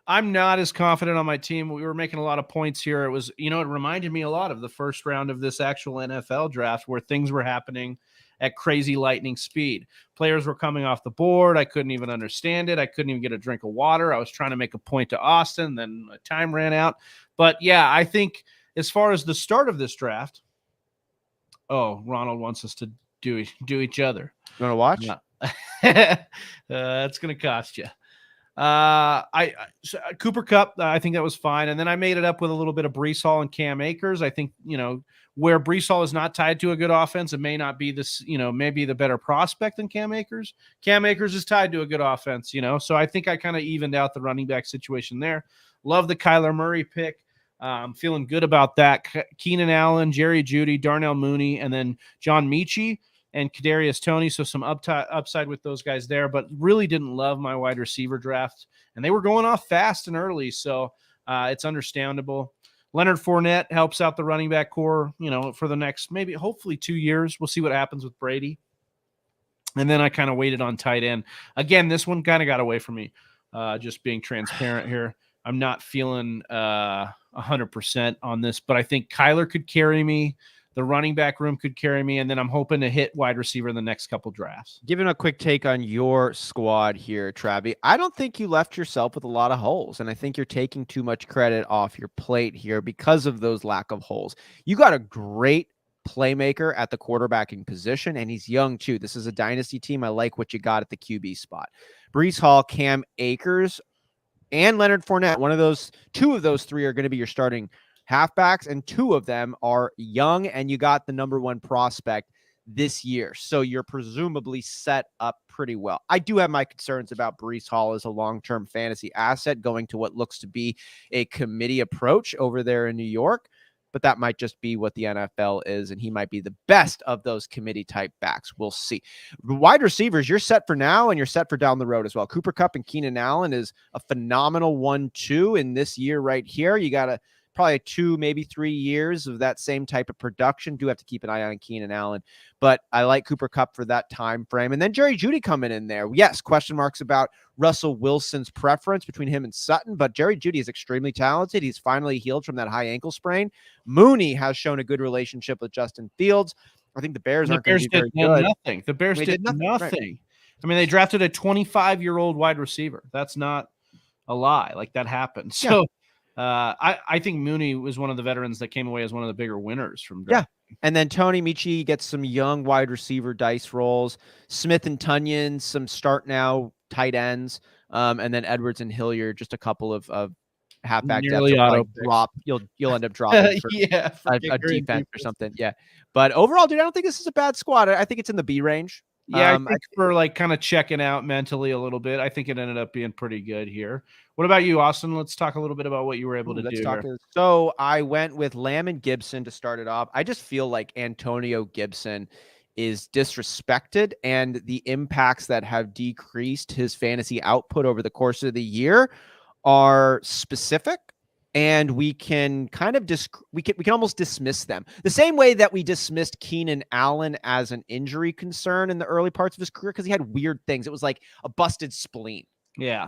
Speaker 1: I'm not as confident on my team. We were making a lot of points here. It was, it reminded me a lot of the first round of this actual NFL draft where things were happening at crazy lightning speed. Players were coming off the board. I couldn't even understand it. I couldn't even get a drink of water. I was trying to make a point to Austin, then my time ran out. But I think as far as the start of this draft, Ronald wants us to do each other.
Speaker 2: You want to watch?
Speaker 1: That's going to cost you. Cooper Kupp, I think that was fine. And then I made it up with a little bit of Breece Hall and Cam Akers. I think, where Breece Hall is not tied to a good offense, it may not be this, maybe the better prospect than Cam Akers. Cam Akers is tied to a good offense, so I think I kind of evened out the running back situation there. Love the Kyler Murray pick. I'm feeling good about that. Keenan Allen, Jerry Jeudy, Darnell Mooney, and then John Mechie and Kadarius Toney. So some upside with those guys there, but really didn't love my wide receiver draft. And they were going off fast and early, so it's understandable. Leonard Fournette helps out the running back core, for the next hopefully 2 years. We'll see what happens with Brady. And then I kind of waited on tight end. Again, this one kind of got away from me, just being transparent here. I'm not feeling 100% on this, but I think Kyler could carry me. The running back room could carry me, and then I'm hoping to hit wide receiver in the next couple drafts.
Speaker 2: Giving a quick take on your squad here, Travi. I don't think you left yourself with a lot of holes, and I think you're taking too much credit off your plate here because of those lack of holes. You got a great playmaker at the quarterbacking position, and he's young too. This is a dynasty team. I like what you got at the QB spot. Breece Hall, Cam Akers, and Leonard Fournette. Two of those three are going to be your starting halfbacks, and two of them are young, and you got the number one prospect this year. So you're presumably set up pretty well. I do have my concerns about Breece Hall as a long-term fantasy asset going to what looks to be a committee approach over there in New York, but that might just be what the NFL is, and he might be the best of those committee type backs. We'll see. Wide receivers, you're set for now, and you're set for down the road as well. Cooper Kupp and Keenan Allen is a phenomenal 1-2 in this year right here. You got to probably 2, maybe 3 years of that same type of production. Do have to keep an eye on Keenan Allen, but I like Cooper Kupp for that time frame. And then Jerry Jeudy coming in there. Yes, question marks about Russell Wilson's preference between him and Sutton, but Jerry Jeudy is extremely talented. He's finally healed from that high ankle sprain. Mooney has shown a good relationship with Justin Fields. I think the Bears aren't going to be very good.
Speaker 1: Nothing. The Bears did nothing. Right. I mean, they drafted a 25-year-old wide receiver. That's not a lie. Like, that happened. So. Yeah. I think Mooney was one of the veterans that came away as one of the bigger winners from draft.
Speaker 2: Yeah. And then Tony Michi gets some young wide receiver dice rolls. Smith and Tunyon, some start now tight ends. And then Edwards and Hilliard, just a couple of halfback depth drop. You'll end up dropping for a defense or something. Yeah. But overall, dude, I don't think this is a bad squad. I think it's in the B range.
Speaker 1: Yeah, I think for like kind of checking out mentally a little bit, I think it ended up being pretty good here. What about you, Austin? Let's talk a little bit about what you were able to do.
Speaker 2: So I went with Lamb and Gibson to start it off. I just feel like Antonio Gibson is disrespected, and the impacts that have decreased his fantasy output over the course of the year are specific. And we can kind of we can almost dismiss them the same way that we dismissed Keenan Allen as an injury concern in the early parts of his career because he had weird things. It was like a busted spleen.
Speaker 1: Yeah,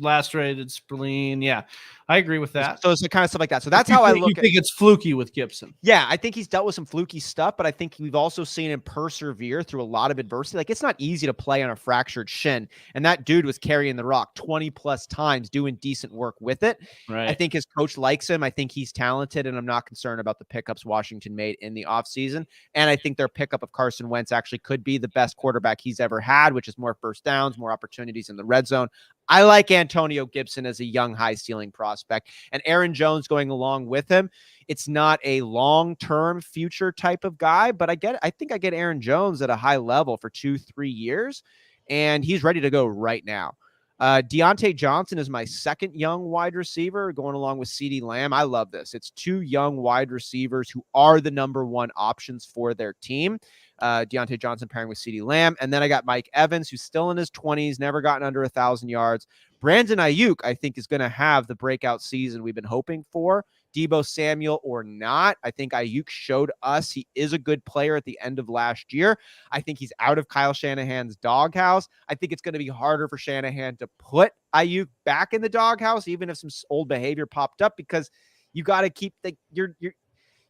Speaker 2: lacerated
Speaker 1: spleen. Yeah, I agree with that.
Speaker 2: So it's the kind of stuff like that. So that's how I look.
Speaker 1: You think it's fluky with Gibson?
Speaker 2: Yeah, I think he's dealt with some fluky stuff, but I think we've also seen him persevere through a lot of adversity. Like, it's not easy to play on a fractured shin, and that dude was carrying the rock 20 plus times, doing decent work with it.
Speaker 1: Right.
Speaker 2: I think his coach likes him. I think he's talented, and I'm not concerned about the pickups Washington made in the offseason. And I think their pickup of Carson Wentz actually could be the best quarterback he's ever had, which is more first downs, more opportunities in the red zone. I like Antonio Gibson as a young, high-ceiling prospect, and Aaron Jones going along with him. It's not a long-term future type of guy, but I think I get Aaron Jones at a high level for 2-3 years, and he's ready to go right now. Deontay Johnson is my second young wide receiver going along with CeeDee Lamb. I love this. It's two young wide receivers who are the number one options for their team. Deontay Johnson pairing with CeeDee Lamb. And then I got Mike Evans, who's still in his 20s, never gotten under 1,000 yards. Brandon Ayuk, I think, is going to have the breakout season we've been hoping for. Deebo Samuel or not, I think Ayuk showed us he is a good player at the end of last year. I think he's out of Kyle Shanahan's doghouse. I think it's going to be harder for Shanahan to put Ayuk back in the doghouse, even if some old behavior popped up, because you got to keep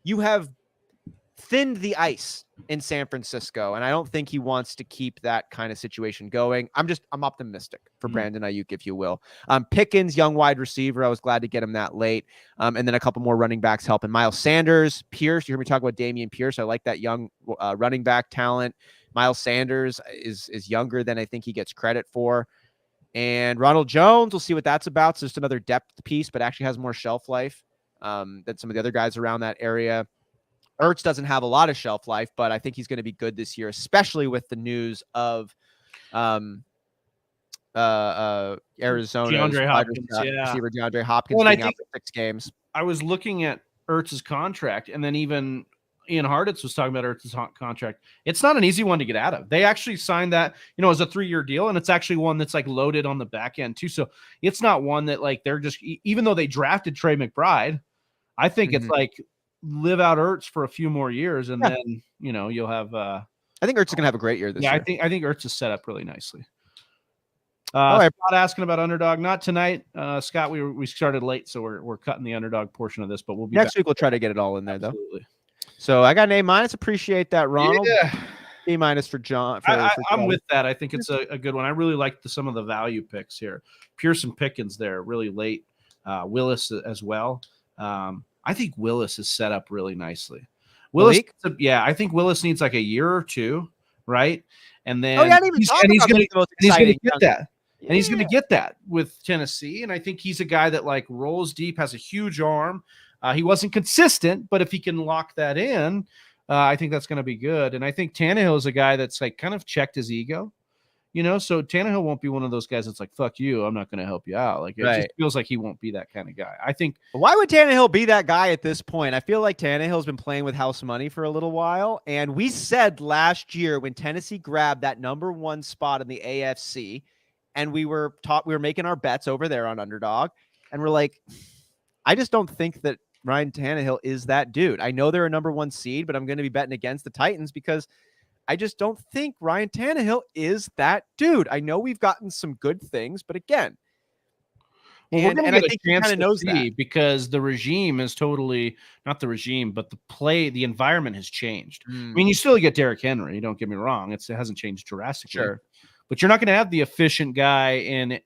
Speaker 2: you have thinned the ice in San Francisco, and I don't think he wants to keep that kind of situation going. I'm optimistic for Brandon Ayuk, if you will. Pickens, young wide receiver. I was glad to get him that late. And then a couple more running backs helping. Miles Sanders, Pierce. You heard me talk about Damian Pierce. I like that young running back talent. Miles Sanders is younger than I think he gets credit for. And Ronald Jones, we'll see what that's about. So just another depth piece, but actually has more shelf life than some of the other guys around that area. Ertz doesn't have a lot of shelf life, but I think he's going to be good this year, especially with the news of Arizona's receiver DeAndre Hopkins being out for 6 games.
Speaker 1: I was looking at Ertz's contract, and then even Ian Harditz was talking about Ertz's contract. It's not an easy one to get out of. They actually signed that, as a 3-year deal, and it's actually one that's like loaded on the back end too. So it's not one that like they're just, even though they drafted Trey McBride, I think it's like live out Ertz for a few more years, and then you'll have. I
Speaker 2: think Ertz is gonna have a great year this year.
Speaker 1: I think Ertz is set up really nicely. Not asking about Underdog, not tonight, Scott. We started late, so we're cutting the Underdog portion of this, but we'll be
Speaker 2: next week. We'll try to get it all in there. Absolutely. Though. So I got an A-. Appreciate that, Ronald.
Speaker 1: Yeah.
Speaker 2: A- for John.
Speaker 1: I'm with that. I think it's a good one. I really like some of the value picks here. Pierce and Pickens there really late. Willis as well. I think Willis is set up really nicely. Willis, I think Willis needs like a year or two, right? And then
Speaker 2: he's going
Speaker 1: to get that. Yeah. And he's going to get that with Tennessee. And I think he's a guy that like rolls deep, has a huge arm. He wasn't consistent, but if he can lock that in, I think that's going to be good. And I think Tannehill is a guy that's like kind of checked his ego, so Tannehill won't be one of those guys that's like, fuck you, I'm not going to help you out. Like, it just feels like he won't be that kind of guy. I think.
Speaker 2: Why would Tannehill be that guy at this point? I feel like Tannehill's been playing with house money for a little while. And we said last year when Tennessee grabbed that number 1 spot in the AFC, and we were making our bets over there on Underdog, and we're like, I just don't think that Ryan Tannehill is that dude. I know they're a number 1 seed, but I'm going to be betting against the Titans because I just don't think Ryan Tannehill is that dude. I know we've gotten some good things, but again,
Speaker 1: I think he kind of knows that because the regime is totally not the regime, but the environment has changed. I mean, you still get Derrick Henry. Don't get me wrong; it hasn't changed drastically.
Speaker 2: Sure.
Speaker 1: But you're not going to have the efficient guy in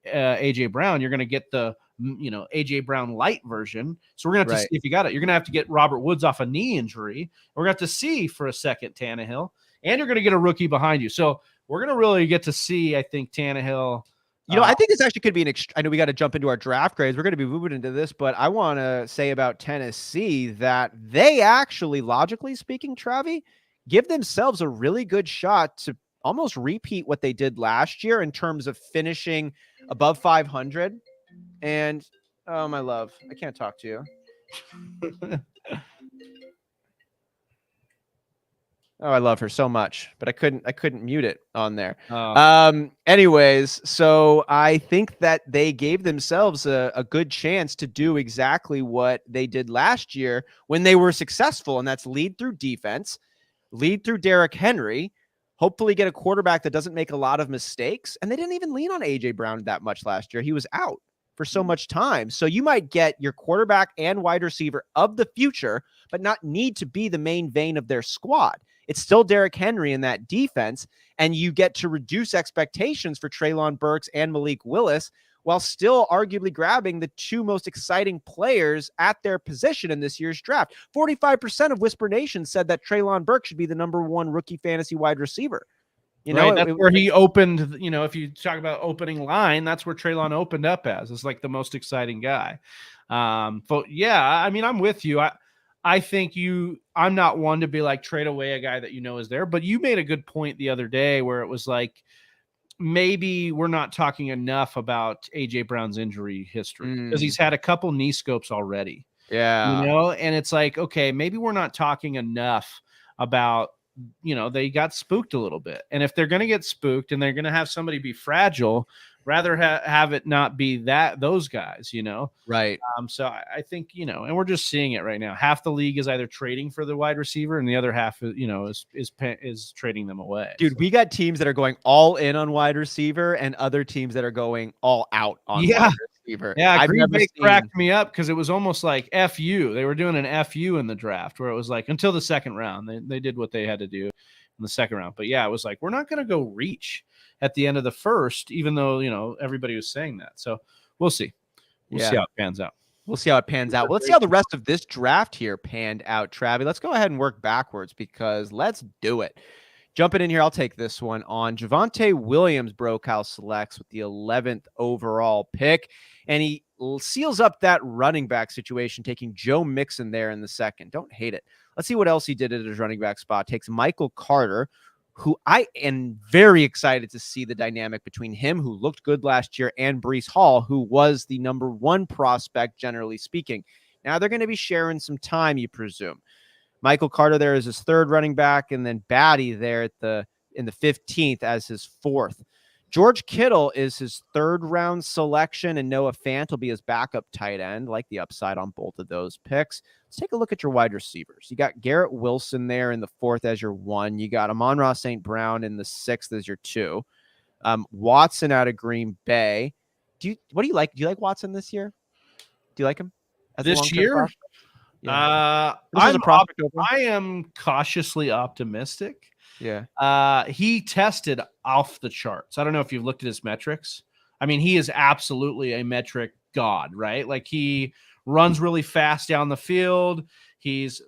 Speaker 1: AJ Brown. You're going to get the AJ Brown light version. So we're going to have to see if you got it. You're going to have to get Robert Woods off a knee injury. We're going to have to see for a second Tannehill, and you're going to get a rookie behind you. So we're going to really get to see, I think, Tannehill.
Speaker 2: I think this actually could be I know we got to jump into our draft grades. We're going to be moving into this, but I want to say about Tennessee that they actually, logically speaking, Travi, give themselves a really good shot to almost repeat what they did last year in terms of finishing above 500. And oh, my love, I can't talk to you. Oh, I love her so much, but I couldn't mute it on there. Anyways, so I think that they gave themselves a good chance to do exactly what they did last year when they were successful, and that's lead through defense, lead through Derrick Henry, hopefully get a quarterback that doesn't make a lot of mistakes. And they didn't even lean on AJ Brown that much last year. He was out for so much time. So you might get your quarterback and wide receiver of the future, but not need to be the main vein of their squad. It's still Derrick Henry in that defense, and you get to reduce expectations for Treylon Burks and Malik Willis while still arguably grabbing the 2 most exciting players at their position in this year's draft. 45% of Whisper Nation said that Treylon Burks should be the number 1 rookie fantasy wide receiver.
Speaker 1: That's where he opened, if you talk about opening line, that's where Treylon opened up as. It's like the most exciting guy. But yeah, I mean, I'm with you. I think I'm not one to be like trade away a guy that is there, but you made a good point the other day where it was like, maybe we're not talking enough about AJ Brown's injury history because he's had a couple knee scopes already.
Speaker 2: Yeah.
Speaker 1: And it's like, okay, maybe we're not talking enough about, they got spooked a little bit. And if they're going to get spooked and they're going to have somebody be fragile, rather have it not be those guys,
Speaker 2: Right.
Speaker 1: So I think, and we're just seeing it right now. Half the league is either trading for the wide receiver and the other half, is trading them away.
Speaker 2: Dude, we got teams that are going all in on wide receiver and other teams that are going all out on wide receiver.
Speaker 1: Yeah, Green Bay cracked me up because it was almost like FU. They were doing an FU in the draft where it was like until the second round. They did what they had to do in the second round. But yeah, it was like, we're not going to go reach at the end of the first, even though, everybody was saying that. So we'll see. We'll see how it pans out.
Speaker 2: We'll see how it pans out. Well, let's see how the rest of this draft here panned out, Travi. Let's go ahead and work backwards because let's do it. Jumping in here, I'll take this one on. Javonte Williams, Brocal selects with the 11th overall pick, and he seals up that running back situation, taking Joe Mixon there in the second. Don't hate it. Let's see what else he did at his running back spot. Takes Michael Carter, who I am very excited to see the dynamic between him, who looked good last year, and Breece Hall, who was the number 1 prospect, generally speaking. Now they're going to be sharing some time, you presume. Michael Carter there is his 3rd running back, and then Batty there in the 15th as his 4th. George Kittle is his 3rd round selection, and Noah Fant will be his backup tight end. Like the upside on both of those picks. Let's take a look at your wide receivers. You got Garrett Wilson there in the 4th as your 1. You got Amon-Ra St. Brown in the 6th as your 2. Watson out of Green Bay. What do you like? Do you like Watson this year? Do you like him
Speaker 1: as this year?
Speaker 2: Prospect? Yeah.
Speaker 1: I am cautiously optimistic.
Speaker 2: Yeah.
Speaker 1: He tested off the charts. I don't know if you've looked at his metrics. I mean, he is absolutely a metric god, right? Like he runs really fast down the field. He's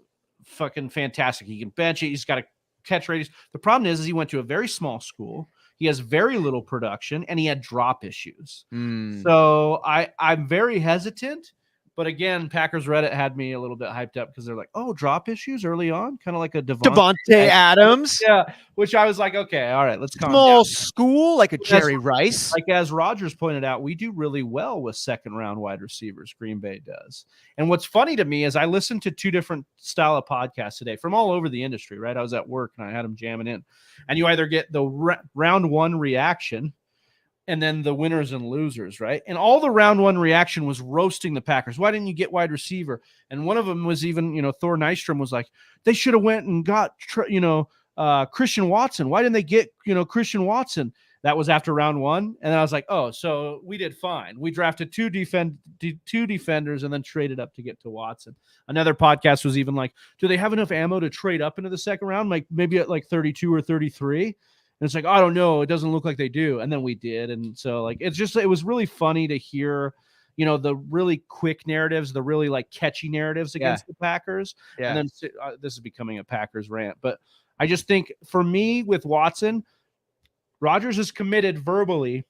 Speaker 1: fucking fantastic. He can bench it. He's got a catch radius. The problem is he went to a very small school. He has very little production, and he had drop issues. So I'm very hesitant. But again, Packers Reddit had me a little bit hyped up because they're like, oh, drop issues early on, kind of like a
Speaker 2: Davante Adams.
Speaker 1: Yeah, which I was like, okay, all right, let's calm
Speaker 2: Small
Speaker 1: down.
Speaker 2: school, like a Jerry Rice.
Speaker 1: Like as Rogers pointed out, we do really well with second-round wide receivers. Green Bay does. And what's funny to me is I listened to 2 different style of podcasts today from all over the industry, right? I was at work and I had them jamming in. And you either get the round 1 reaction and then the winners and losers, right? And all the round 1 reaction was roasting the Packers. Why didn't you get wide receiver? And one of them was even, Thor Nystrom was like, they should have went and got, Christian Watson. Why didn't they get, Christian Watson? That was after round 1. And I was like, oh, so we did fine. We drafted 2 defenders and then traded up to get to Watson. Another podcast was even like, do they have enough ammo to trade up into the second round? Like maybe at like 32 or 33. And it's like, I don't know. It doesn't look like they do. And then we did. And so like, it was really funny to hear, the really quick narratives, the really like catchy narratives against the Packers. Yeah. And then this is becoming a Packers rant. But I just think for me with Watson, Rodgers is committed verbally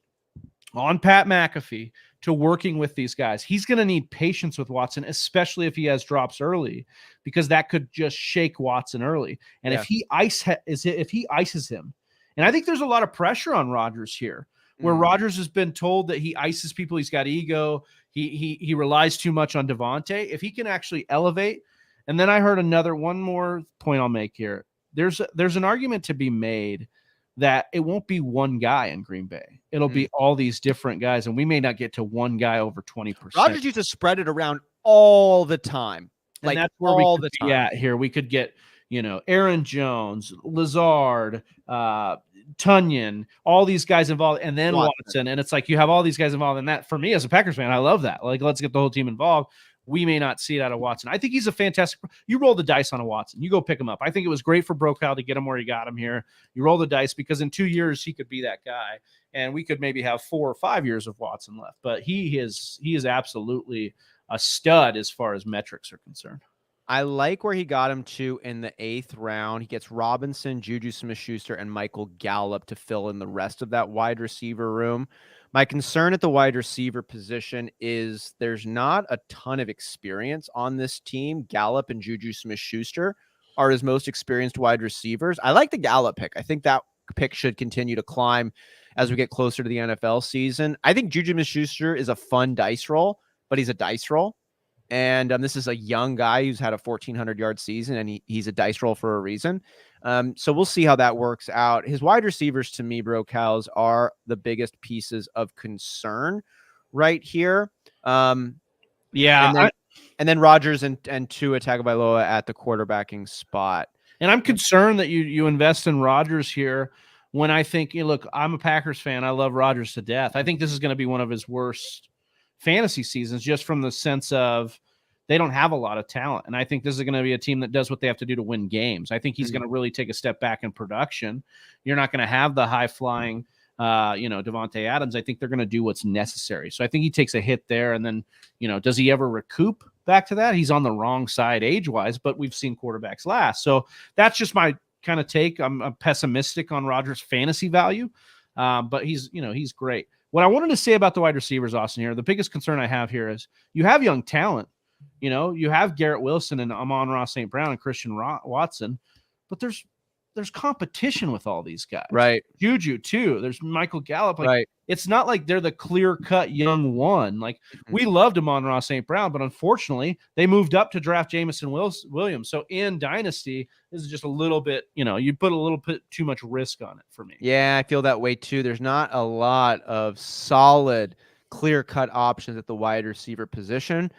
Speaker 1: on Pat McAfee to working with these guys. He's going to need patience with Watson, especially if he has drops early, because that could just shake Watson early. And if he ices him, and I think there's a lot of pressure on Rodgers here, where Rodgers has been told that he ices people. He's got ego. He relies too much on Davante. If he can actually elevate, and then I heard one more point I'll make here. There's an argument to be made that it won't be one guy in Green Bay. It'll be all these different guys, and we may not get to one guy over 20%.
Speaker 2: Rodgers used to spread it around all the time.
Speaker 1: And that's where all the time. Yeah, here we could get Aaron Jones, Lazard, Tunyon, all these guys involved, and then Watson. And it's like you have all these guys involved in that. For me as a Packers fan, I love that. Like, let's get the whole team involved. We may not see it out of Watson. I think he's a fantastic. You roll the dice on a Watson. You go pick him up. I think it was great for Brocal to get him where he got him here. You roll the dice because in 2 years he could be that guy, and we could maybe have 4 or 5 years of Watson left. But he is absolutely a stud as far as metrics are concerned.
Speaker 2: I like where he got him to in the 8th round. He gets Robinson, Juju Smith-Schuster, and Michael Gallup to fill in the rest of that wide receiver room. My concern at the wide receiver position is there's not a ton of experience on this team. Gallup and Juju Smith-Schuster are his most experienced wide receivers. I like the Gallup pick. I think that pick should continue to climb as we get closer to the NFL season. I think Juju Smith-Schuster is a fun dice roll, but he's a dice roll. And this is a young guy who's had a 1,400-yard season, and he's a dice roll for a reason. So we'll see how that works out. His wide receivers, to me, Brocals, are the biggest pieces of concern right here. And then Rodgers and Tua Tagovailoa at the quarterbacking spot.
Speaker 1: And I'm concerned that you invest in Rodgers here when I think, look, I'm a Packers fan. I love Rodgers to death. I think this is going to be one of his worst fantasy seasons, just from the sense of they don't have a lot of talent. And I think this is going to be a team that does what they have to do to win games. I think he's going to really take a step back in production. You're not going to have the high flying, Davante Adams. I think they're going to do what's necessary. So I think he takes a hit there. And then, does he ever recoup back to that? He's on the wrong side age wise, but we've seen quarterbacks last. So that's just my kind of take. I'm pessimistic on Rodgers' fantasy value, but he's great. What I wanted to say about the wide receivers, Austin, here, the biggest concern I have here is you have young talent. You have Garrett Wilson and Amon-Ra St. Brown and Christian Watson, but there's competition with all these guys.
Speaker 2: Right.
Speaker 1: Juju, too. There's Michael Gallup.
Speaker 2: Right.
Speaker 1: It's not like they're the clear-cut young one. Like, we loved Amon-Ra St. Brown, but unfortunately, they moved up to draft Jameson Williams. So in Dynasty, this is just a little bit, you put a little bit too much risk on it for me.
Speaker 2: Yeah, I feel that way, too. There's not a lot of solid, clear-cut options at the wide receiver position,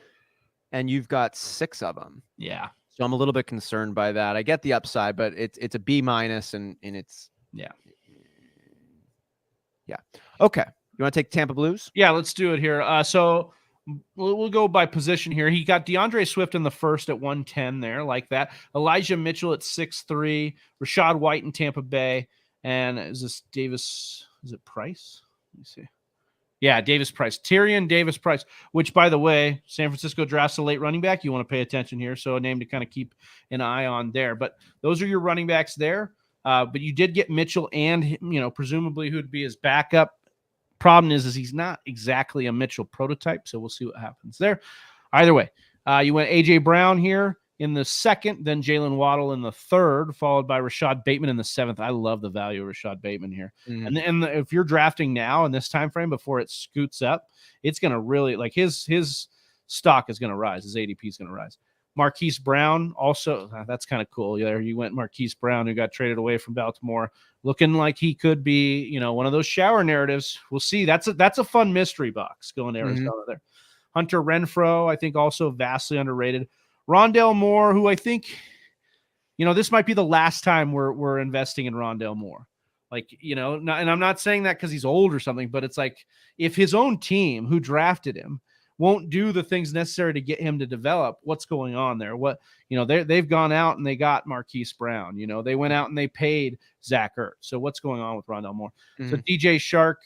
Speaker 2: and you've got 6 of them.
Speaker 1: Yeah.
Speaker 2: So I'm a little bit concerned by that. I get the upside, but it's a B- and it's
Speaker 1: yeah.
Speaker 2: Okay. You want to take Tampa Blues?
Speaker 1: Yeah, let's do it here. So we'll go by position here. He got DeAndre Swift in the first at 110 there, like that. Elijah Mitchell at 6'3", Rachaad White in Tampa Bay, and is this Davis? Is it Price? Let me see. Yeah, Davis Price. Tyrion Davis Price, which, by the way, San Francisco drafts a late running back. You want to pay attention here. So a name to kind of keep an eye on there. But those are your running backs there. But you did get Mitchell and, presumably who'd be his backup. Problem is he's not exactly a Mitchell prototype. So we'll see what happens there. Either way, you went A.J. Brown here in the second, then Jalen Waddle in the third, followed by Rashad Bateman in the seventh. I love the value of Rashad Bateman here. Mm-hmm. And if you're drafting now in this time frame before it scoots up, it's going to really, like, his stock is going to rise. His ADP is going to rise. Marquise Brown also, that's kind of cool. There you went Marquise Brown, who got traded away from Baltimore, looking like he could be, one of those shower narratives. We'll see. That's a fun mystery box going to Arizona there. Hunter Renfrow, I think, also vastly underrated. Rondale Moore, who I think, this might be the last time we're investing in Rondale Moore. Like, and I'm not saying that because he's old or something, but it's like if his own team who drafted him won't do the things necessary to get him to develop, what's going on there? What, they've gone out and they got Marquise Brown. They went out and they paid Zach Ertz. So what's going on with Rondale Moore? So DJ Shark,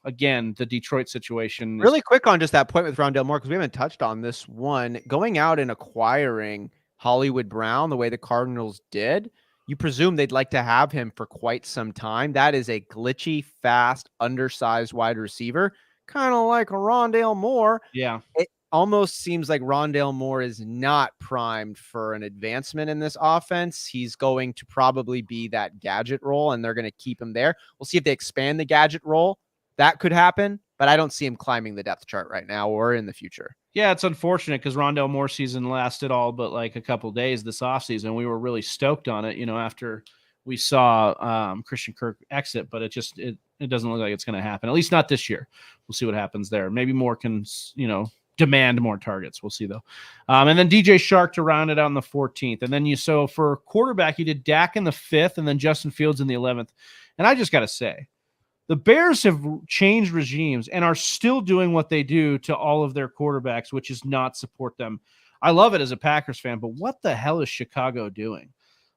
Speaker 1: again, the Detroit situation.
Speaker 2: Really quick on just that point with Rondale Moore, because we haven't touched on this one. Going out and acquiring Hollywood Brown the way the Cardinals did, you presume they'd like to have him for quite some time. That is a glitchy, fast, undersized wide receiver, kind of like a Rondale Moore.
Speaker 1: Yeah.
Speaker 2: It almost seems like Rondale Moore is not primed for an advancement in this offense. He's going to probably be that gadget role, and they're going to keep him there. We'll see if they expand the gadget role. That could happen, but I don't see him climbing the depth chart right now or in the future.
Speaker 1: Yeah, it's unfortunate because Rondale Moore season lasted all but like a couple days this offseason. We were really stoked on it, after we saw Christian Kirk exit, but it doesn't look like it's going to happen, at least not this year. We'll see what happens there. Maybe Moore can, demand more targets. We'll see, though. And then DJ Shark to round it out in the 14th. And then so for quarterback, you did Dak in the 5th and then Justin Fields in the 11th. And I just got to say, the Bears have changed regimes and are still doing what they do to all of their quarterbacks, which is not support them. I love it as a Packers fan, but what the hell is Chicago doing?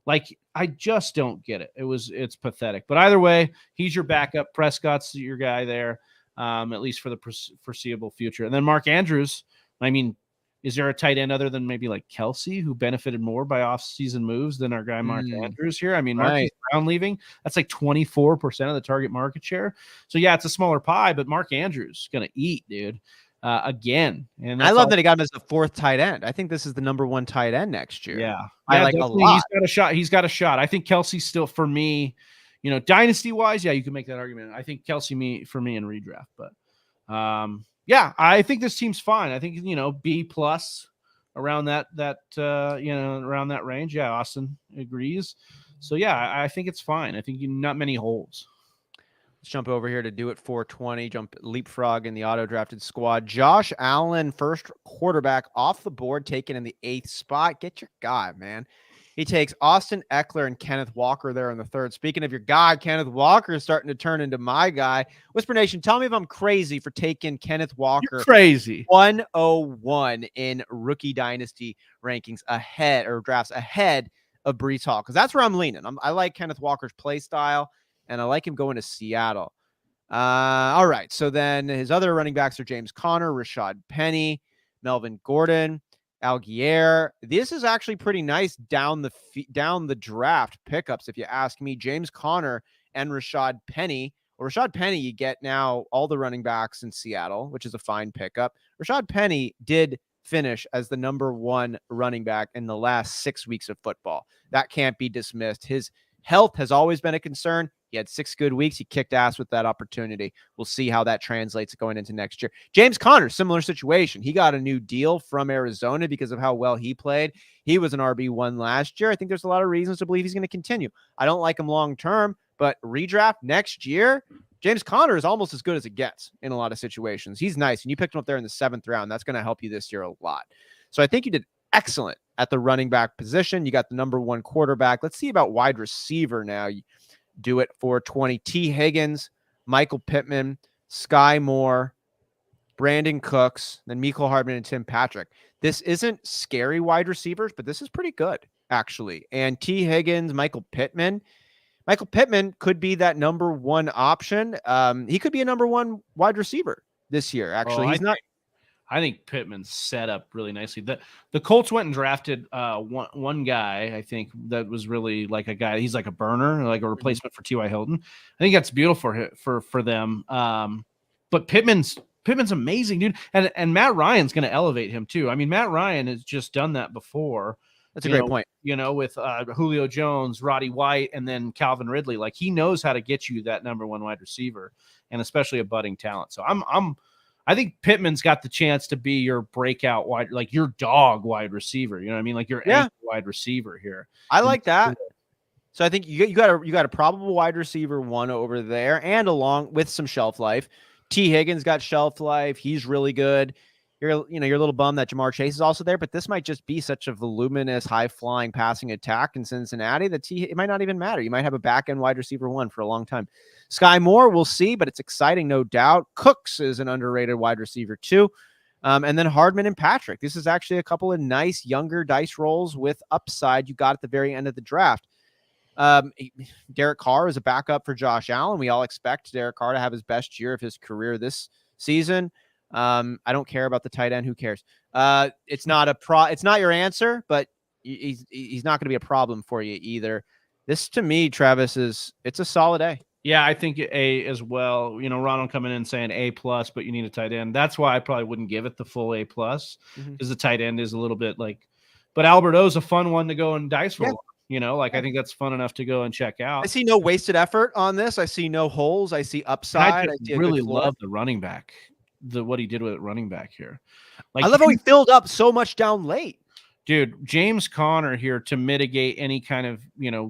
Speaker 1: Like, I just don't get it. It's pathetic. But either way, he's your backup. Prescott's your guy there, at least for the foreseeable future. And then Mark Andrews, is there a tight end other than maybe like Kelsey who benefited more by off-season moves than our guy Mark Andrews here? Marquise Brown leaving, that's like 24% of the target market share. So yeah, it's a smaller pie, but Mark Andrews going to eat, dude, again. And
Speaker 2: I love that he got him as the 4th tight end. I think this is the number 1 tight end next year.
Speaker 1: Yeah,
Speaker 2: I like a lot.
Speaker 1: He's got a shot. I think Kelsey's still, for me, dynasty-wise, yeah, you can make that argument. I think Kelsey for me in redraft, but yeah, I think this team's fine. I think, B plus around that around that range. Yeah, Austin agrees. So yeah, I think it's fine. I think not many holes.
Speaker 2: Let's jump over here to do it 420. Leapfrog in the auto drafted squad. Josh Allen, first quarterback off the board, taken in the 8th spot. Get your guy, man. He takes Austin Eckler and Kenneth Walker there in the 3rd. Speaking of your guy, Kenneth Walker is starting to turn into my guy. Whisper Nation, tell me if I'm crazy for taking Kenneth Walker.
Speaker 1: You're crazy.
Speaker 2: 101 in rookie dynasty rankings drafts ahead of Breece Hall, because that's where I'm leaning. I like Kenneth Walker's play style, and I like him going to Seattle. All right, so then his other running backs are James Conner, Rashad Penny, Melvin Gordon, Algier. This is actually pretty nice down the draft pickups, if you ask me. James Conner and Rashad Penny. Well, Rashad Penny, you get now all the running backs in Seattle, which is a fine pickup. Rashad Penny did finish as the number 1 running back in the last 6 weeks of football. That can't be dismissed. His health has always been a concern. He had 6 good weeks. He kicked ass with that opportunity. We'll see how that translates going into next year. James Conner, similar situation. He got a new deal from Arizona because of how well he played. He was an RB1 last year. I think there's a lot of reasons to believe he's going to continue. I don't like him long-term, but redraft next year, James Conner is almost as good as it gets in a lot of situations. He's nice, and you picked him up there in the 7th round. That's going to help you this year a lot. So I think you did excellent at the running back position. You got the number 1 quarterback. Let's see about wide receiver now. Do it for 20. T. Higgins, Michael Pittman, Sky Moore, Brandon Cooks, then Mecole Hardman and Tim Patrick. This isn't scary wide receivers, but this is pretty good, actually. And T. Higgins, Michael Pittman. Michael Pittman could be that number one option. He could be a number one wide receiver this year. Actually, he's not.
Speaker 1: I think Pittman's set up really nicely. The Colts went and drafted one guy, I think, that was really like a guy. He's like a burner, like a replacement for T.Y. Hilton. I think that's beautiful for them. But Pittman's amazing, dude. And Matt Ryan's going to elevate him too. I mean, Matt Ryan has just done that before.
Speaker 2: That's a great point.
Speaker 1: With Julio Jones, Roddy White, and then Calvin Ridley. Like, he knows how to get you that number one wide receiver, and especially a budding talent. So I think Pittman's got the chance to be your breakout wide, like your dog wide receiver. You know what I mean? Like your wide receiver here.
Speaker 2: I like that. So I think you got a probable wide receiver one over there, and along with some shelf life. T. Higgins got shelf life. He's really good. You're a little bummed that Jamar Chase is also there, but this might just be such a voluminous, high-flying passing attack in Cincinnati that it might not even matter. You might have a back-end wide receiver one for a long time. Sky Moore, we'll see, but it's exciting, no doubt. Cooks is an underrated wide receiver too. And then Hardman and Patrick. This is actually a couple of nice younger dice rolls with upside you got at the very end of the draft. Derek Carr is a backup for Josh Allen. We all expect Derek Carr to have his best year of his career this season. I don't care about the tight end. Who cares? It's not your answer, but he's not going to be a problem for you either. This, to me, Travis, it's a solid A.
Speaker 1: Yeah, I think A as well. Ronald coming in saying A+, but you need a tight end. That's why I probably wouldn't give it the full A+, because the tight end is a little bit like, but Albert O's a fun one to go and dice roll. Yeah. I think that's fun enough to go and check out.
Speaker 2: I see no wasted effort on this. I see no holes. I see upside.
Speaker 1: I really love the running back, what he did with running back here.
Speaker 2: Like, I love how he filled up so much down late.
Speaker 1: Dude, James Conner here to mitigate any kind of,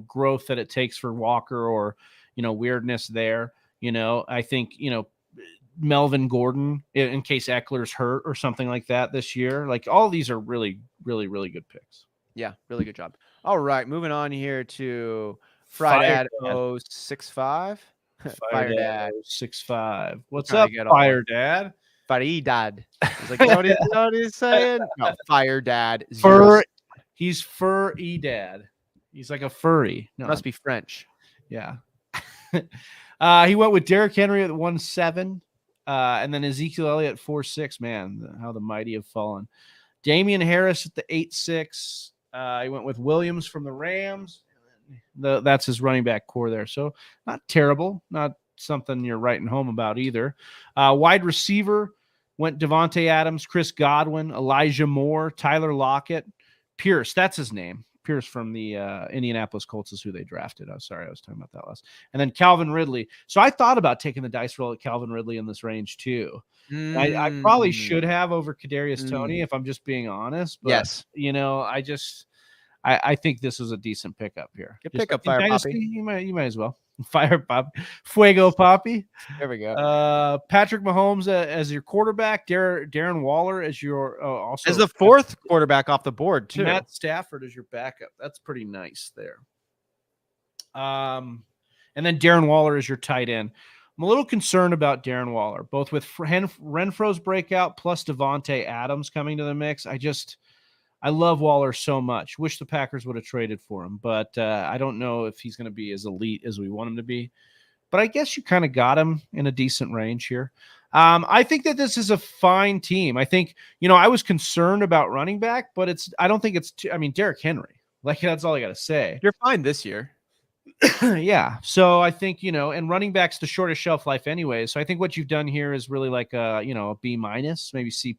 Speaker 1: growth that it takes for Walker or, weirdness there. I think, Melvin Gordon in case Eckler's hurt or something like that this year. Like, all these are really, really, really good picks.
Speaker 2: Yeah, really good job. All right, moving on here to Friday 065.
Speaker 1: Fire Dad 065. What's up, Fire Dad?
Speaker 2: Fire Dad. He's like, what is saying? No, Fire Dad.
Speaker 1: He's fur-y dad. He's like a furry. No,
Speaker 2: must be French.
Speaker 1: Yeah. He went with Derrick Henry at 1.7, and then Ezekiel Elliott at 4.6. Man, how the mighty have fallen. Damian Harris at the 8.6. He went with Williams from the Rams. That's his running back core there. So not terrible, not something you're writing home about either. Wide receiver went Devontae Adams, Chris Godwin, Elijah Moore, Tyler Lockett, Pierce. That's his name. Pierce from the Indianapolis Colts is who they drafted. I'm sorry, I was talking about that last. And then Calvin Ridley. So I thought about taking the dice roll at Calvin Ridley in this range too. I probably should have over Kadarius Toney if I'm just being honest. But,
Speaker 2: yes.
Speaker 1: I think this is a decent pickup here.
Speaker 2: Good pickup, Fire Poppy.
Speaker 1: You might as well. Fire Poppy. Fuego Poppy.
Speaker 2: There we go.
Speaker 1: Patrick Mahomes as your quarterback. Darren Waller as your also
Speaker 2: as the fourth quarterback off the board too.
Speaker 1: Matt Stafford as your backup. That's pretty nice there. And then Darren Waller as your tight end. I'm a little concerned about Darren Waller, both with Renfro's breakout plus Devontae Adams coming to the mix. I love Waller so much. Wish the Packers would have traded for him, but I don't know if he's going to be as elite as we want him to be. But I guess you kind of got him in a decent range here. I think that this is a fine team. I think, I was concerned about running back, but I don't think it's Derrick Henry. Like, that's all I got to say.
Speaker 2: You're fine this year.
Speaker 1: Yeah. So I think, and running back's the shortest shelf life anyway. So I think what you've done here is really like a B-, maybe C+.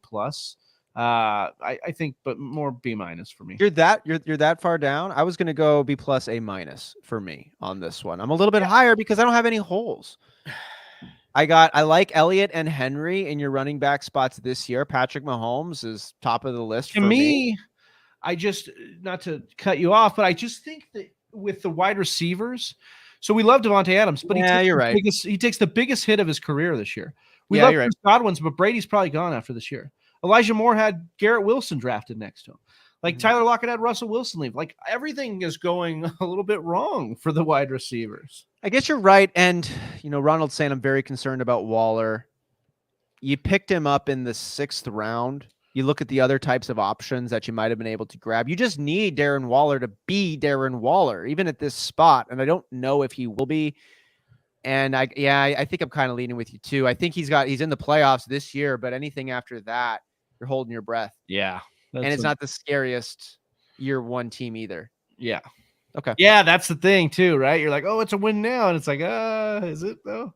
Speaker 1: I think, but more B- for me.
Speaker 2: You're that far down. I was going to go B+, A- for me on this one. I'm a little bit higher because I don't have any holes. I like Elliott and Henry in your running back spots this year. Patrick Mahomes is top of the list
Speaker 1: for me. I just, not to cut you off, but I just think that with the wide receivers, so we love Devontae Adams, but
Speaker 2: you're right.
Speaker 1: He takes the biggest hit of his career this year. We love Chris Godwin's, but Brady's probably gone after this year. Elijah Moore had Garrett Wilson drafted next to him. Like Tyler Lockett had Russell Wilson leave. Like, everything is going a little bit wrong for the wide receivers.
Speaker 2: I guess you're right. And, Ronald's saying I'm very concerned about Waller. You picked him up in the 6th round. You look at the other types of options that you might have been able to grab. You just need Darren Waller to be Darren Waller, even at this spot. And I don't know if he will be. And I think I'm kind of leaning with you too. I think he's in the playoffs this year, but anything after that, you're holding your breath.
Speaker 1: Yeah.
Speaker 2: And it's not the scariest year one team either.
Speaker 1: Yeah.
Speaker 2: Okay.
Speaker 1: Yeah, that's the thing too, right? You're like, oh, it's a win now. And it's like, is it though?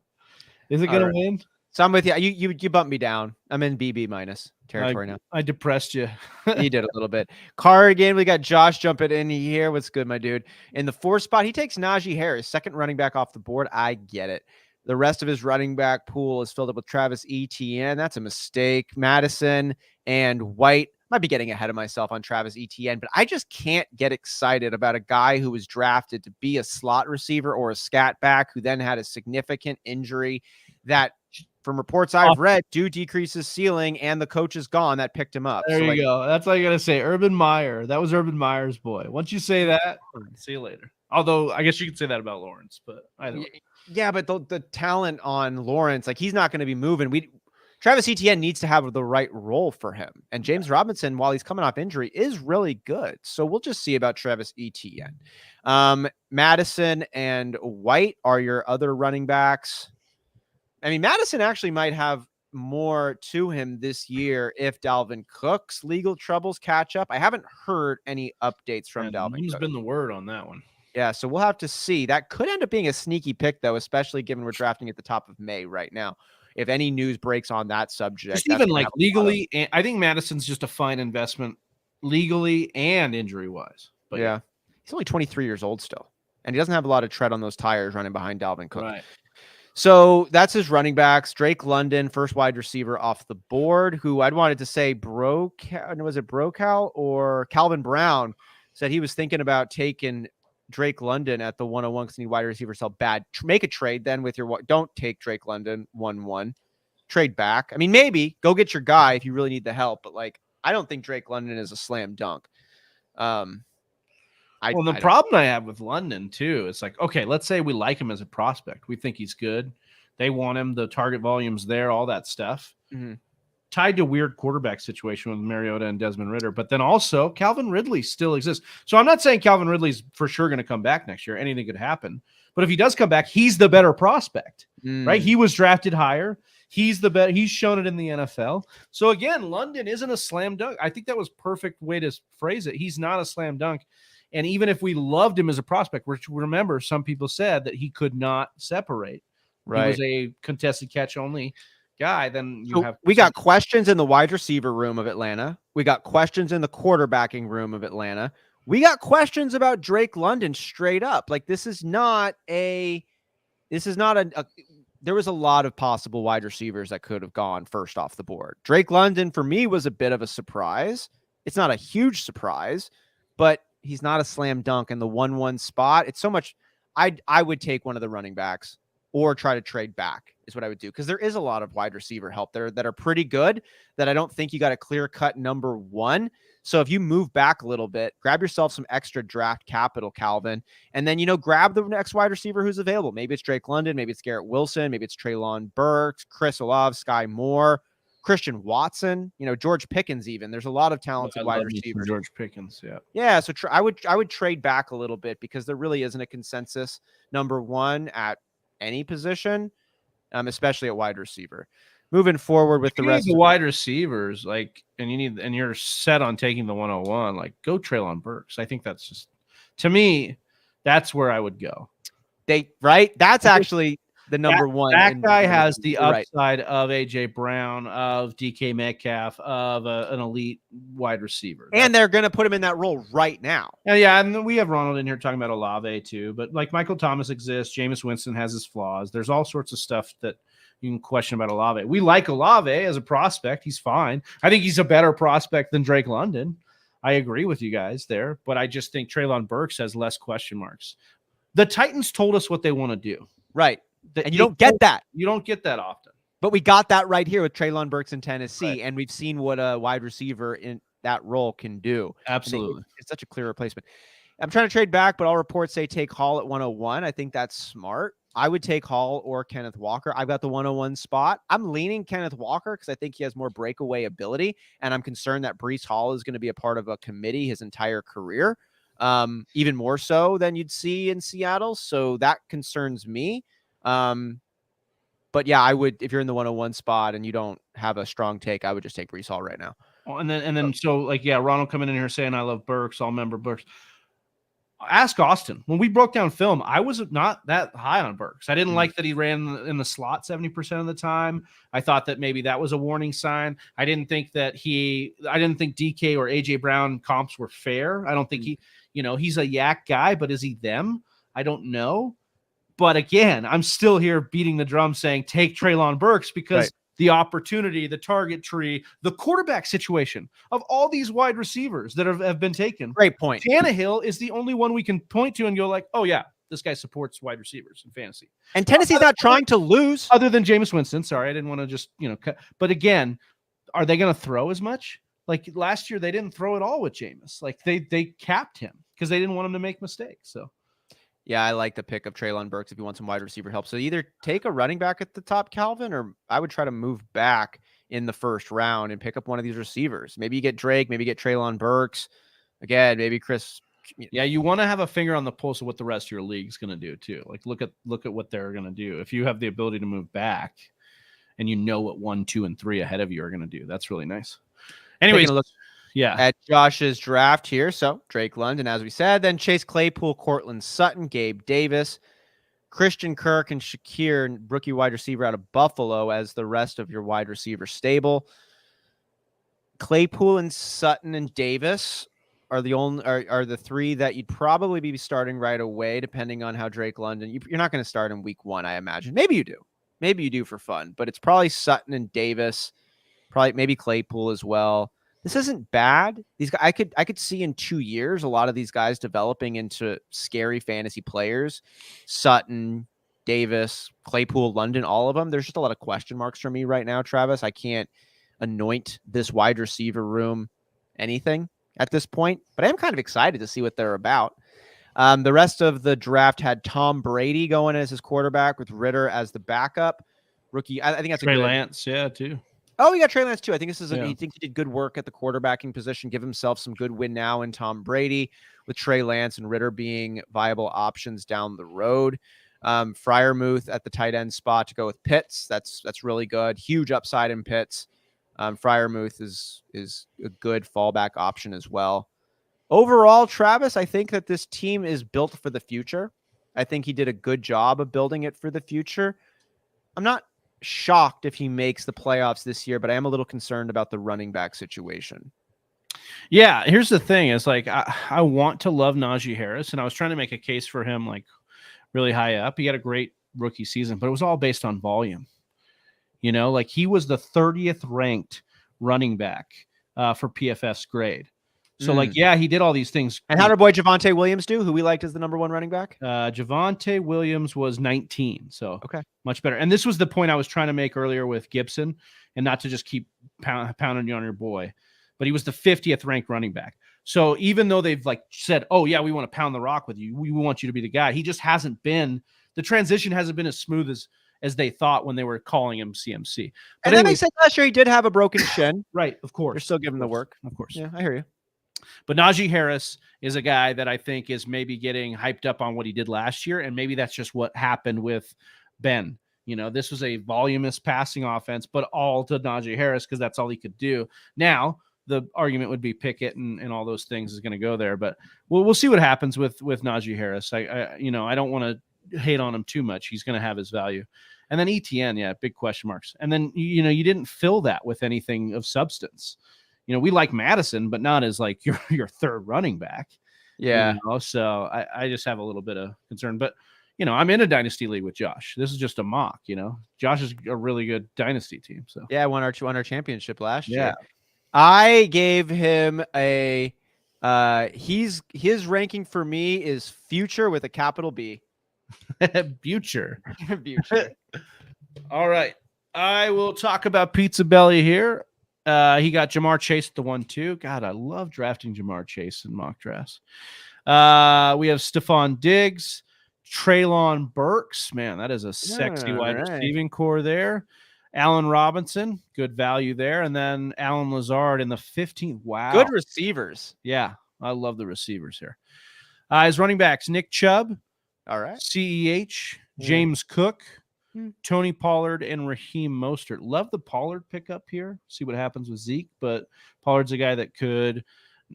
Speaker 1: Is it gonna win?
Speaker 2: So I'm with you. You bumped me down. I'm in BB minus territory now.
Speaker 1: I depressed you.
Speaker 2: You did a little bit. Cardigan, we got Josh jumping in here. What's good, my dude? In the 4th spot, he takes Najee Harris, second running back off the board. I get it. The rest of his running back pool is filled up with Travis Etienne. That's a mistake. Madison and White. Might be getting ahead of myself on Travis Etienne, but I just can't get excited about a guy who was drafted to be a slot receiver or a scat back who then had a significant injury that, from reports I've read, do decrease his ceiling, and the coach is gone that picked him up.
Speaker 1: There you go. That's all you got to say. Urban Meyer. That was Urban Meyer's boy. Once you say that, see you later. Although I guess you could say that about Lawrence, but either way.
Speaker 2: Yeah, but the talent on Lawrence, like, he's not going to be moving. Travis Etienne needs to have the right role for him. And James Robinson, while he's coming off injury, is really good. So we'll just see about Travis Etienne. Madison and White are your other running backs. I mean, Madison actually might have more to him this year if Dalvin Cook's legal troubles catch up. I haven't heard any updates from Dalvin.
Speaker 1: He's been the word on that one.
Speaker 2: Yeah, so we'll have to see. That could end up being a sneaky pick, though, especially given we're drafting at the top of May right now. If any news breaks on that subject,
Speaker 1: just even like legally, and I think Madison's just a fine investment legally and injury wise. But
Speaker 2: yeah, he's only 23 years old still, and he doesn't have a lot of tread on those tires running behind Dalvin Cook.
Speaker 1: Right.
Speaker 2: So that's his running backs. Drake London, first wide receiver off the board, who I'd wanted to say was it Brocal or Calvin Brown said he was thinking about taking Drake London at the 101 because he need wide receiver sell bad. Make a trade then with your, don't take Drake London 1-1. Trade back. I mean, maybe go get your guy if you really need the help, but like, I don't think Drake London is a slam dunk. The
Speaker 1: problem I have with London too, it's like, okay, let's say we like him as a prospect. We think he's good. They want him. The target volume's there, all that stuff.
Speaker 2: Mm-hmm.
Speaker 1: Tied to weird quarterback situation with Mariota and Desmond Ridder, but then also Calvin Ridley still exists. So I'm not saying Calvin Ridley's for sure going to come back next year. Anything could happen. But if he does come back, he's the better prospect, right? He was drafted higher. He's the better. He's shown it in the NFL. So again, London isn't a slam dunk. I think that was perfect way to phrase it. He's not a slam dunk. And even if we loved him as a prospect, which remember some people said that he could not separate, right? He was a contested catch only guy. Then we got
Speaker 2: questions in the wide receiver room of Atlanta. We got questions in the quarterbacking room of Atlanta. We got questions about Drake London straight up. Like, there was a lot of possible wide receivers that could have gone first off the board. Drake London for me was a bit of a surprise. It's not a huge surprise, but he's not a slam dunk in the 1-1 spot. It's so much. I would take one of the running backs or try to trade back is what I would do. Because there is a lot of wide receiver help there that are pretty good that I don't think you got a clear cut number one. So if you move back a little bit, grab yourself some extra draft capital, Calvin, and then, grab the next wide receiver who's available. Maybe it's Drake London. Maybe it's Garrett Wilson. Maybe it's Treylon Burks, Chris Olave, Sky Moore, Christian Watson, George Pickens even. There's a lot of talented wide receivers.
Speaker 1: George Pickens, yeah.
Speaker 2: Yeah, so I would trade back a little bit because there really isn't a consensus number one at any position, especially at wide receiver. Moving forward with the rest of
Speaker 1: the wide receivers, and you're set on taking the 101, go Treylon Burks. I think that's just, to me, that's where I would go.
Speaker 2: That's actually the number one.
Speaker 1: That guy has the upside of AJ Brown, of DK Metcalf, of an elite wide receiver.
Speaker 2: And they're going to put him in that role right now.
Speaker 1: Yeah, and we have Ronald in here talking about Olave too. But Michael Thomas exists. Jameis Winston has his flaws. There's all sorts of stuff that you can question about Olave. We like Olave as a prospect. He's fine. I think he's a better prospect than Drake London. I agree with you guys there. But I just think Treylon Burks has less question marks. The Titans told us what they want to do.
Speaker 2: Right. And you don't get that.
Speaker 1: You don't get that often.
Speaker 2: But we got that right here with Treylon Burks in Tennessee, right. And we've seen what a wide receiver in that role can do.
Speaker 1: Absolutely.
Speaker 2: It's such a clear replacement. I'm trying to trade back, but all reports say take Hall at 101. I think that's smart. I would take Hall or Kenneth Walker. I've got the 101 spot. I'm leaning Kenneth Walker because I think he has more breakaway ability, and I'm concerned that Breece Hall is going to be a part of a committee his entire career, even more so than you'd see in Seattle. So that concerns me. But yeah, I would, if you're in the 101 spot and you don't have a strong take, I would just take Breece Hall right now.
Speaker 1: Well, and then so like, yeah, Ronald coming in here saying I love Burks. I'll remember Burks. Ask Austin. When we broke down film, I was not that high on Burks. I didn't like that he ran in the slot 70% of the time. I thought that maybe that was a warning sign. I didn't think DK or AJ Brown comps were fair. I don't think he's a yak guy, but is he them? I don't know. But again, I'm still here beating the drum saying take Treylon Burks because the opportunity, the target tree, the quarterback situation of all these wide receivers that have been taken.
Speaker 2: Great point.
Speaker 1: Tannehill is the only one we can point to and go like, oh yeah, this guy supports wide receivers in fantasy.
Speaker 2: And Tennessee's not trying to lose.
Speaker 1: Other than Jameis Winston. Sorry, I didn't want to just, cut. But again, are they going to throw as much? Like last year, they didn't throw at all with Jameis. Like they capped him because they didn't want him to make mistakes. So.
Speaker 2: Yeah, I like the pick of Treylon Burks if you want some wide receiver help. So either take a running back at the top, Calvin, or I would try to move back in the first round and pick up one of these receivers. Maybe you get Drake, maybe you get Treylon Burks. Again, maybe Chris.
Speaker 1: Yeah, you want to have a finger on the pulse of what the rest of your league is going to do too. Like look at what they're going to do. If you have the ability to move back and you know what 1, 2, and 3 ahead of you are going to do, that's really nice. Anyways,
Speaker 2: at Josh's draft here. So Drake London, as we said, then Chase Claypool, Cortland Sutton, Gabe Davis, Christian Kirk, and Shakir, rookie wide receiver out of Buffalo as the rest of your wide receiver stable. Claypool and Sutton and Davis are the three that you'd probably be starting right away, depending on how Drake London. You're not going to start in week 1, I imagine. Maybe you do. Maybe you do for fun, but it's probably Sutton and Davis, probably maybe Claypool as well. This isn't bad. These guys, I could see in 2 years a lot of these guys developing into scary fantasy players. Sutton, Davis, Claypool, London, all of them. There's just a lot of question marks for me right now, Travis. I can't anoint this wide receiver room anything at this point, but I am kind of excited to see what they're about. The rest of the draft had Tom Brady going as his quarterback with Ritter as the backup. Rookie, I think that's
Speaker 1: Trey Lance, yeah, too.
Speaker 2: Oh, we got Trey Lance too. I think this is he thinks he did good work at the quarterbacking position, give himself some good win now in Tom Brady, with Trey Lance and Ritter being viable options down the road. Freiermuth at the tight end spot to go with Pitts. That's really good. Huge upside in Pitts. Freiermuth is a good fallback option as well. Overall, Travis, I think that this team is built for the future. I think he did a good job of building it for the future. I'm not shocked if he makes the playoffs this year, but I am a little concerned about the running back situation.
Speaker 1: Yeah, here's the thing. It's like I want to love Najee Harris, and I was trying to make a case for him like really high up. He had a great rookie season, but it was all based on volume. Like he was the 30th ranked running back for PFF's grade. So, he did all these things.
Speaker 2: And how did our boy Javonte Williams do, who we liked as the number 1 running back?
Speaker 1: Javonte Williams was 19, so
Speaker 2: okay,
Speaker 1: much better. And this was the point I was trying to make earlier with Gibson, and not to just keep pounding you on your boy, but he was the 50th ranked running back. So even though they've said, oh, yeah, we want to pound the rock with you, we want you to be the guy, he just hasn't been – the transition hasn't been as smooth as they thought when they were calling him CMC. But
Speaker 2: and then they said last year he did have a broken shin.
Speaker 1: Right, of course.
Speaker 2: You're still giving the work.
Speaker 1: Of course.
Speaker 2: Yeah, I hear you.
Speaker 1: But Najee Harris is a guy that I think is maybe getting hyped up on what he did last year, and maybe that's just what happened with Ben. This was a voluminous passing offense, but all to Najee Harris because that's all he could do. Now, the argument would be Pickett and all those things is going to go there, but we'll see what happens with Najee Harris. I don't want to hate on him too much. He's going to have his value. And then ETN, big question marks. And then, you didn't fill that with anything of substance. We like Madison, but not as like your third running back.
Speaker 2: Yeah.
Speaker 1: So I just have a little bit of concern. But, I'm in a dynasty league with Josh. This is just a mock, Josh is a really good dynasty team. So
Speaker 2: yeah, won our championship last year.
Speaker 1: Yeah.
Speaker 2: I gave him a his ranking for me is future with a capital B.
Speaker 1: Future.
Speaker 2: Future.
Speaker 1: All right. I will talk about Pizza Belly here. He got Jamar Chase at the 1-2. God, I love drafting Jamar Chase in mock drafts. We have Stephon Diggs, Treylon Burks, man, that is a sexy wide receiving core there. Allen Robinson, good value there. And then Allen Lazard in the 15th. Wow.
Speaker 2: Good receivers.
Speaker 1: Yeah, I love the receivers here. His running backs, Nick Chubb.
Speaker 2: All right.
Speaker 1: CEH, James Cook, Tony Pollard, and Raheem Mostert. Love the Pollard pickup here. See what happens with Zeke, but Pollard's a guy that could,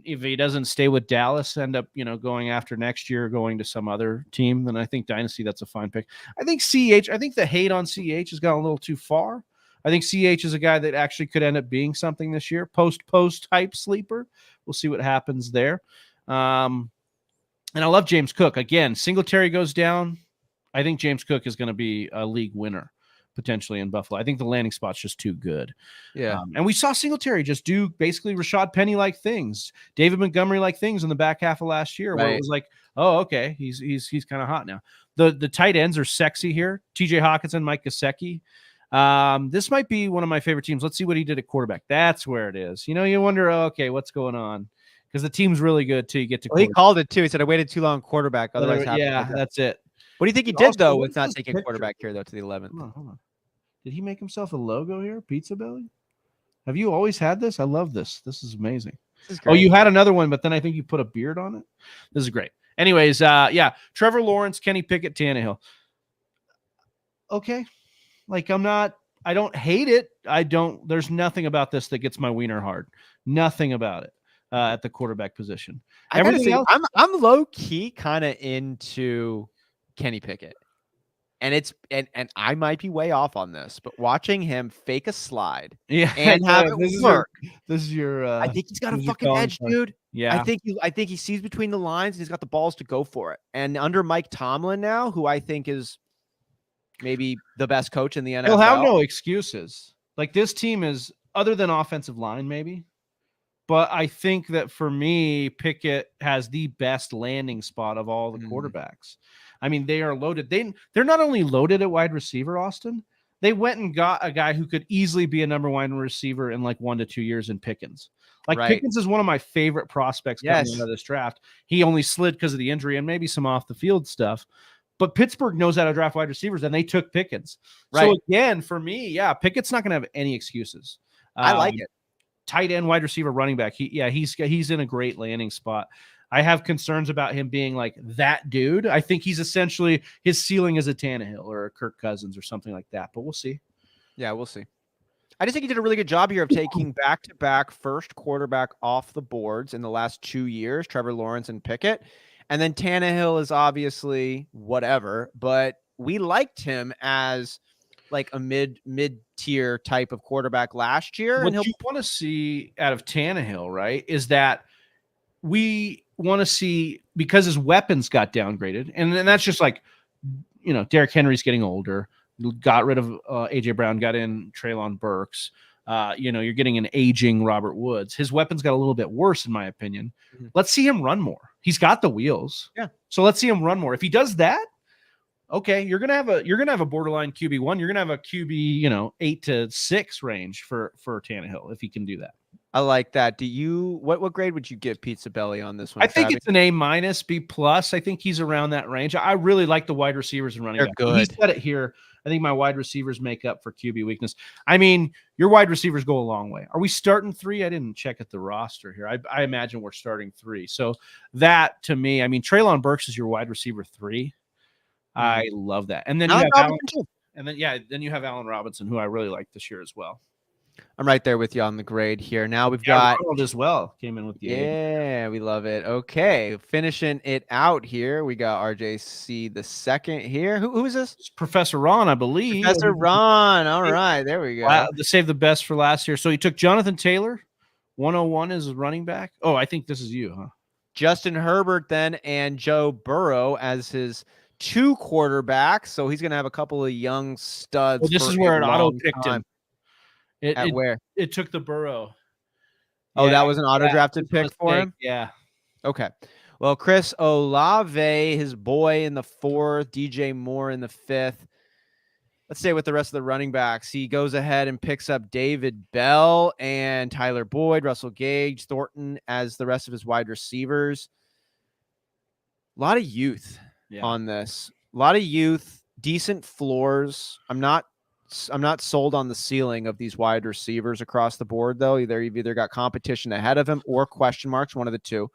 Speaker 1: if he doesn't stay with Dallas, end up, going after next year, going to some other team. Then I think Dynasty, that's a fine pick. I think the hate on CEH has gone a little too far. I think CEH is a guy that actually could end up being something this year. Post type sleeper. We'll see what happens there. And I love James Cook. Again, Singletary goes down. I think James Cook is going to be a league winner potentially in Buffalo. I think the landing spot's just too good.
Speaker 2: Yeah.
Speaker 1: And we saw Singletary just do basically Rashad Penny-like things, David Montgomery-like things in the back half of last year, where it was like, oh, okay, he's kind of hot now. The tight ends are sexy here. TJ Hawkinson, Mike Gesicki. This might be one of my favorite teams. Let's see what he did at quarterback. That's where it is. You wonder, okay, what's going on? Because the team's really good till you get to.
Speaker 2: Well, he called it too. He said, "I waited too long quarterback." Otherwise,
Speaker 1: that's it.
Speaker 2: What do you think he did though with not taking quarterback here though to the 11th?
Speaker 1: Hold on. Did he make himself a logo here? Pizza Belly? Have you always had this? I love this. This is amazing. This is great. Oh, you had another one, but then I think you put a beard on it. This is great. Anyways, Trevor Lawrence, Kenny Pickett, Tannehill. Okay, I don't hate it. There's nothing about this that gets my wiener hard. Nothing about it. At the quarterback position.
Speaker 2: Everything else, I'm low key kind of into Kenny Pickett, and I might be way off on this, but watching him fake a slide, and have it work. This is your. I think he's got a fucking edge, dude.
Speaker 1: Yeah,
Speaker 2: I think he sees between the lines, and he's got the balls to go for it. And under Mike Tomlin now, who I think is maybe the best coach in the NFL,
Speaker 1: he'll have no excuses. Like this team is, other than offensive line, maybe. But I think that for me, Pickett has the best landing spot of all the quarterbacks. I mean, they are loaded. They're not only loaded at wide receiver, Austin. They went and got a guy who could easily be a number one receiver in like 1 to 2 years in Pickens. Pickens is one of my favorite prospects coming out of this draft. He only slid because of the injury and maybe some off the field stuff. But Pittsburgh knows how to draft wide receivers, and they took Pickens. Right. So again, for me, Pickett's not going to have any excuses.
Speaker 2: I like it.
Speaker 1: Tight end, wide receiver, running back. He's in a great landing spot. I have concerns about him being like that dude. I think he's essentially, his ceiling is a Tannehill or a Kirk Cousins or something like that, but we'll see.
Speaker 2: Yeah, we'll see. I just think he did a really good job here of taking back-to-back first quarterback off the boards in the last 2 years, Trevor Lawrence and Pickett. And then Tannehill is obviously whatever, but we liked him as like a mid-tier type of quarterback last year.
Speaker 1: What you want to see out of Tannehill, right, is that we want to see, because his weapons got downgraded, and that's just like, Derrick Henry's getting older, got rid of A.J. Brown, got in Treylon Burks. You're getting an aging Robert Woods. His weapons got a little bit worse, in my opinion. Mm-hmm. Let's see him run more. He's got the wheels. Yeah. So let's see him run more. If he does that, okay, you're gonna have a borderline QB1. You're gonna have a QB, 8 to 6 range for Tannehill if he can do that.
Speaker 2: I like that. What grade would you give Pizza Belly on this one?
Speaker 1: I think it's an A-, B+. I think he's around that range. I really like the wide receivers and running back.
Speaker 2: Good.
Speaker 1: He said it here. I think my wide receivers make up for QB weakness. I mean, your wide receivers go a long way. Are we starting 3? I didn't check at the roster here. I imagine we're starting 3. So that, to me, I mean, Treylon Burks is your wide receiver 3. I love that. And then you have then you have Allen Robinson, who I really like this year as well.
Speaker 2: I'm right there with you on the grade here. Now we've got
Speaker 1: Ronald as well. Came in with the
Speaker 2: A. We love it. Okay, finishing it out here. We got RJC the second here. Who is this?
Speaker 1: It's Professor Ron, I believe.
Speaker 2: Professor Ron. All right, there we go.
Speaker 1: To save the best for last year. So he took Jonathan Taylor, 101 as a running back. Oh, I think this is you, huh?
Speaker 2: Justin Herbert then, and Joe Burrow as his 2 quarterbacks. So he's going to have a couple of young studs.
Speaker 1: Well, this is where it auto-picked him.
Speaker 2: Where?
Speaker 1: It took the Burrow.
Speaker 2: Oh, that was an auto-drafted pick for him?
Speaker 1: Yeah.
Speaker 2: Okay. Well, Chris Olave, his boy in the 4th, DJ Moore in the 5th. Let's stay with the rest of the running backs. He goes ahead and picks up David Bell and Tyler Boyd, Russell Gage, Thornton as the rest of his wide receivers. A lot of youth on this. A lot of youth, decent floors. I'm not sold on the ceiling of these wide receivers across the board, though. You've either got competition ahead of him or question marks, one of the two.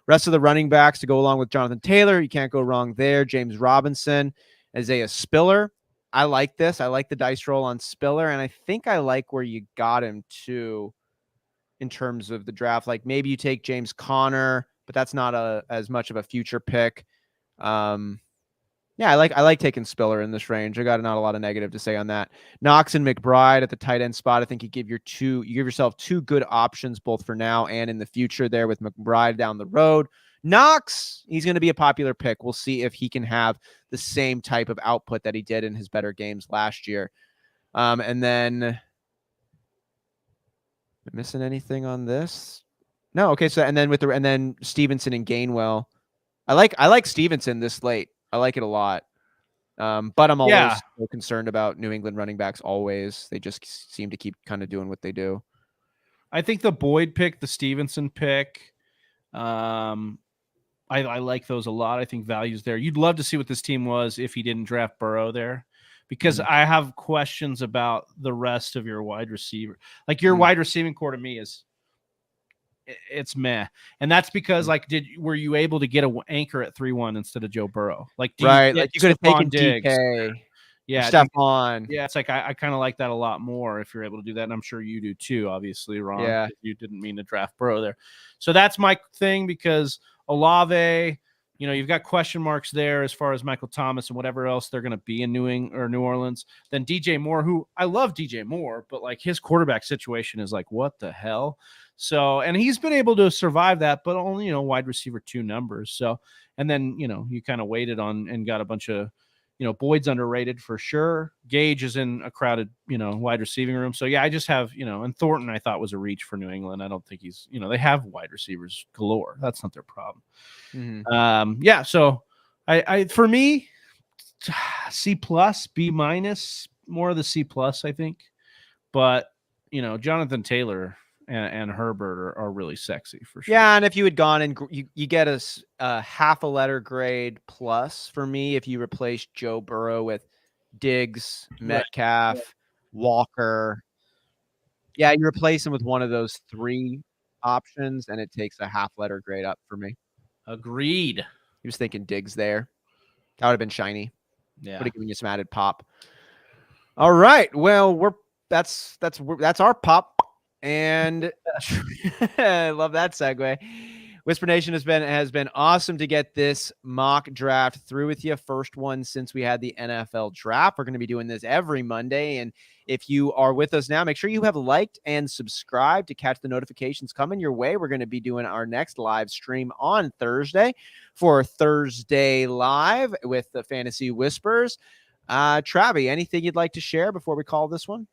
Speaker 2: Rest of the running backs to go along with Jonathan Taylor. You can't go wrong there. James Robinson, Isaiah Spiller. I like this. I like the dice roll on Spiller, and I think I like where you got him too in terms of the draft. Like maybe you take James Conner, but that's not as much of a future pick. Yeah, I like taking Spiller in this range. I got not a lot of negative to say on that. Knox and McBride at the tight end spot. I think you give yourself two good options both for now and in the future there with McBride down the road. Knox, he's going to be a popular pick. We'll see if he can have the same type of output that he did in his better games last year. And then, am I missing anything on this? No. Okay. So and then Stevenson and Gainwell. I like Stevenson this late. I like it a lot. But I'm always so concerned about New England running backs always. They just seem to keep kind of doing what they do.
Speaker 1: I think the Boyd pick, the Stevenson pick, I like those a lot. I think value's there. You'd love to see what this team was if he didn't draft Burrow there, because I have questions about the rest of your wide receiver. Like your wide receiving core to me it's meh. And that's because were you able to get an anchor at 3-1 instead of Joe Burrow? Like, you
Speaker 2: could have taken
Speaker 1: Diggs.
Speaker 2: DK.
Speaker 1: Yeah.
Speaker 2: Stephon.
Speaker 1: Yeah. It's like, I kind of like that a lot more if you're able to do that. And I'm sure you do too, obviously, Ron.
Speaker 2: Yeah.
Speaker 1: You didn't mean to draft Burrow there. So that's my thing, because Olave, you've got question marks there as far as Michael Thomas and whatever else they're going to be in New Orleans. Then DJ Moore, who I love DJ Moore, but like his quarterback situation is like, what the hell? So, and he's been able to survive that, but only, wide receiver 2 numbers. So, and then, you kind of waited on and got a bunch of, Boyd's underrated for sure. Gage is in a crowded, wide receiving room. So yeah, I just have, and Thornton I thought was a reach for New England. I don't think he's, they have wide receivers galore. That's not their problem. Mm-hmm. Yeah. So I for me, C+, B-, more of the C+, I think. But, Jonathan Taylor and Herbert are really sexy for sure.
Speaker 2: Yeah, and if you had gone and you get a half a letter grade plus for me if you replace Joe Burrow with Diggs, Metcalf, Walker. Yeah, you replace him with one of those 3 options, and it takes a half letter grade up for me.
Speaker 1: Agreed.
Speaker 2: He was thinking Diggs there. That would have been shiny.
Speaker 1: Yeah,
Speaker 2: would have given you some added pop. All right, well that's our pop. And I love that segue. Whisper Nation has been awesome to get this mock draft through with you. First one since we had the NFL draft. We're going to be doing this every Monday. And if you are with us now, make sure you have liked and subscribed to catch the notifications coming your way. We're going to be doing our next live stream on Thursday for Thursday Live with the Fantasy Whispers. Travi, anything you'd like to share before we call this one?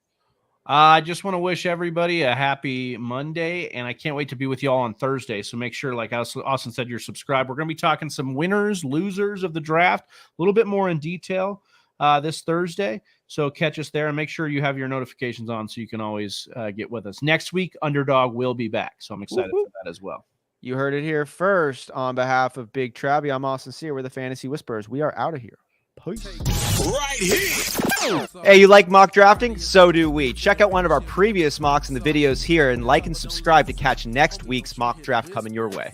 Speaker 1: I just want to wish everybody a happy Monday, and I can't wait to be with you all on Thursday. So make sure, like Austin said, you're subscribed. We're going to be talking some winners, losers of the draft, a little bit more in detail this Thursday. So catch us there, and make sure you have your notifications on so you can always get with us. Next week, Underdog will be back, so I'm excited for that as well.
Speaker 2: You heard it here first. On behalf of Big Travi, I'm Austin Sear. We're the Fantasy Whisperers. We are out of here. Peace. Right here. Hey, you like mock drafting? So do we. Check out one of our previous mocks in the videos here and like and subscribe to catch next week's mock draft coming your way.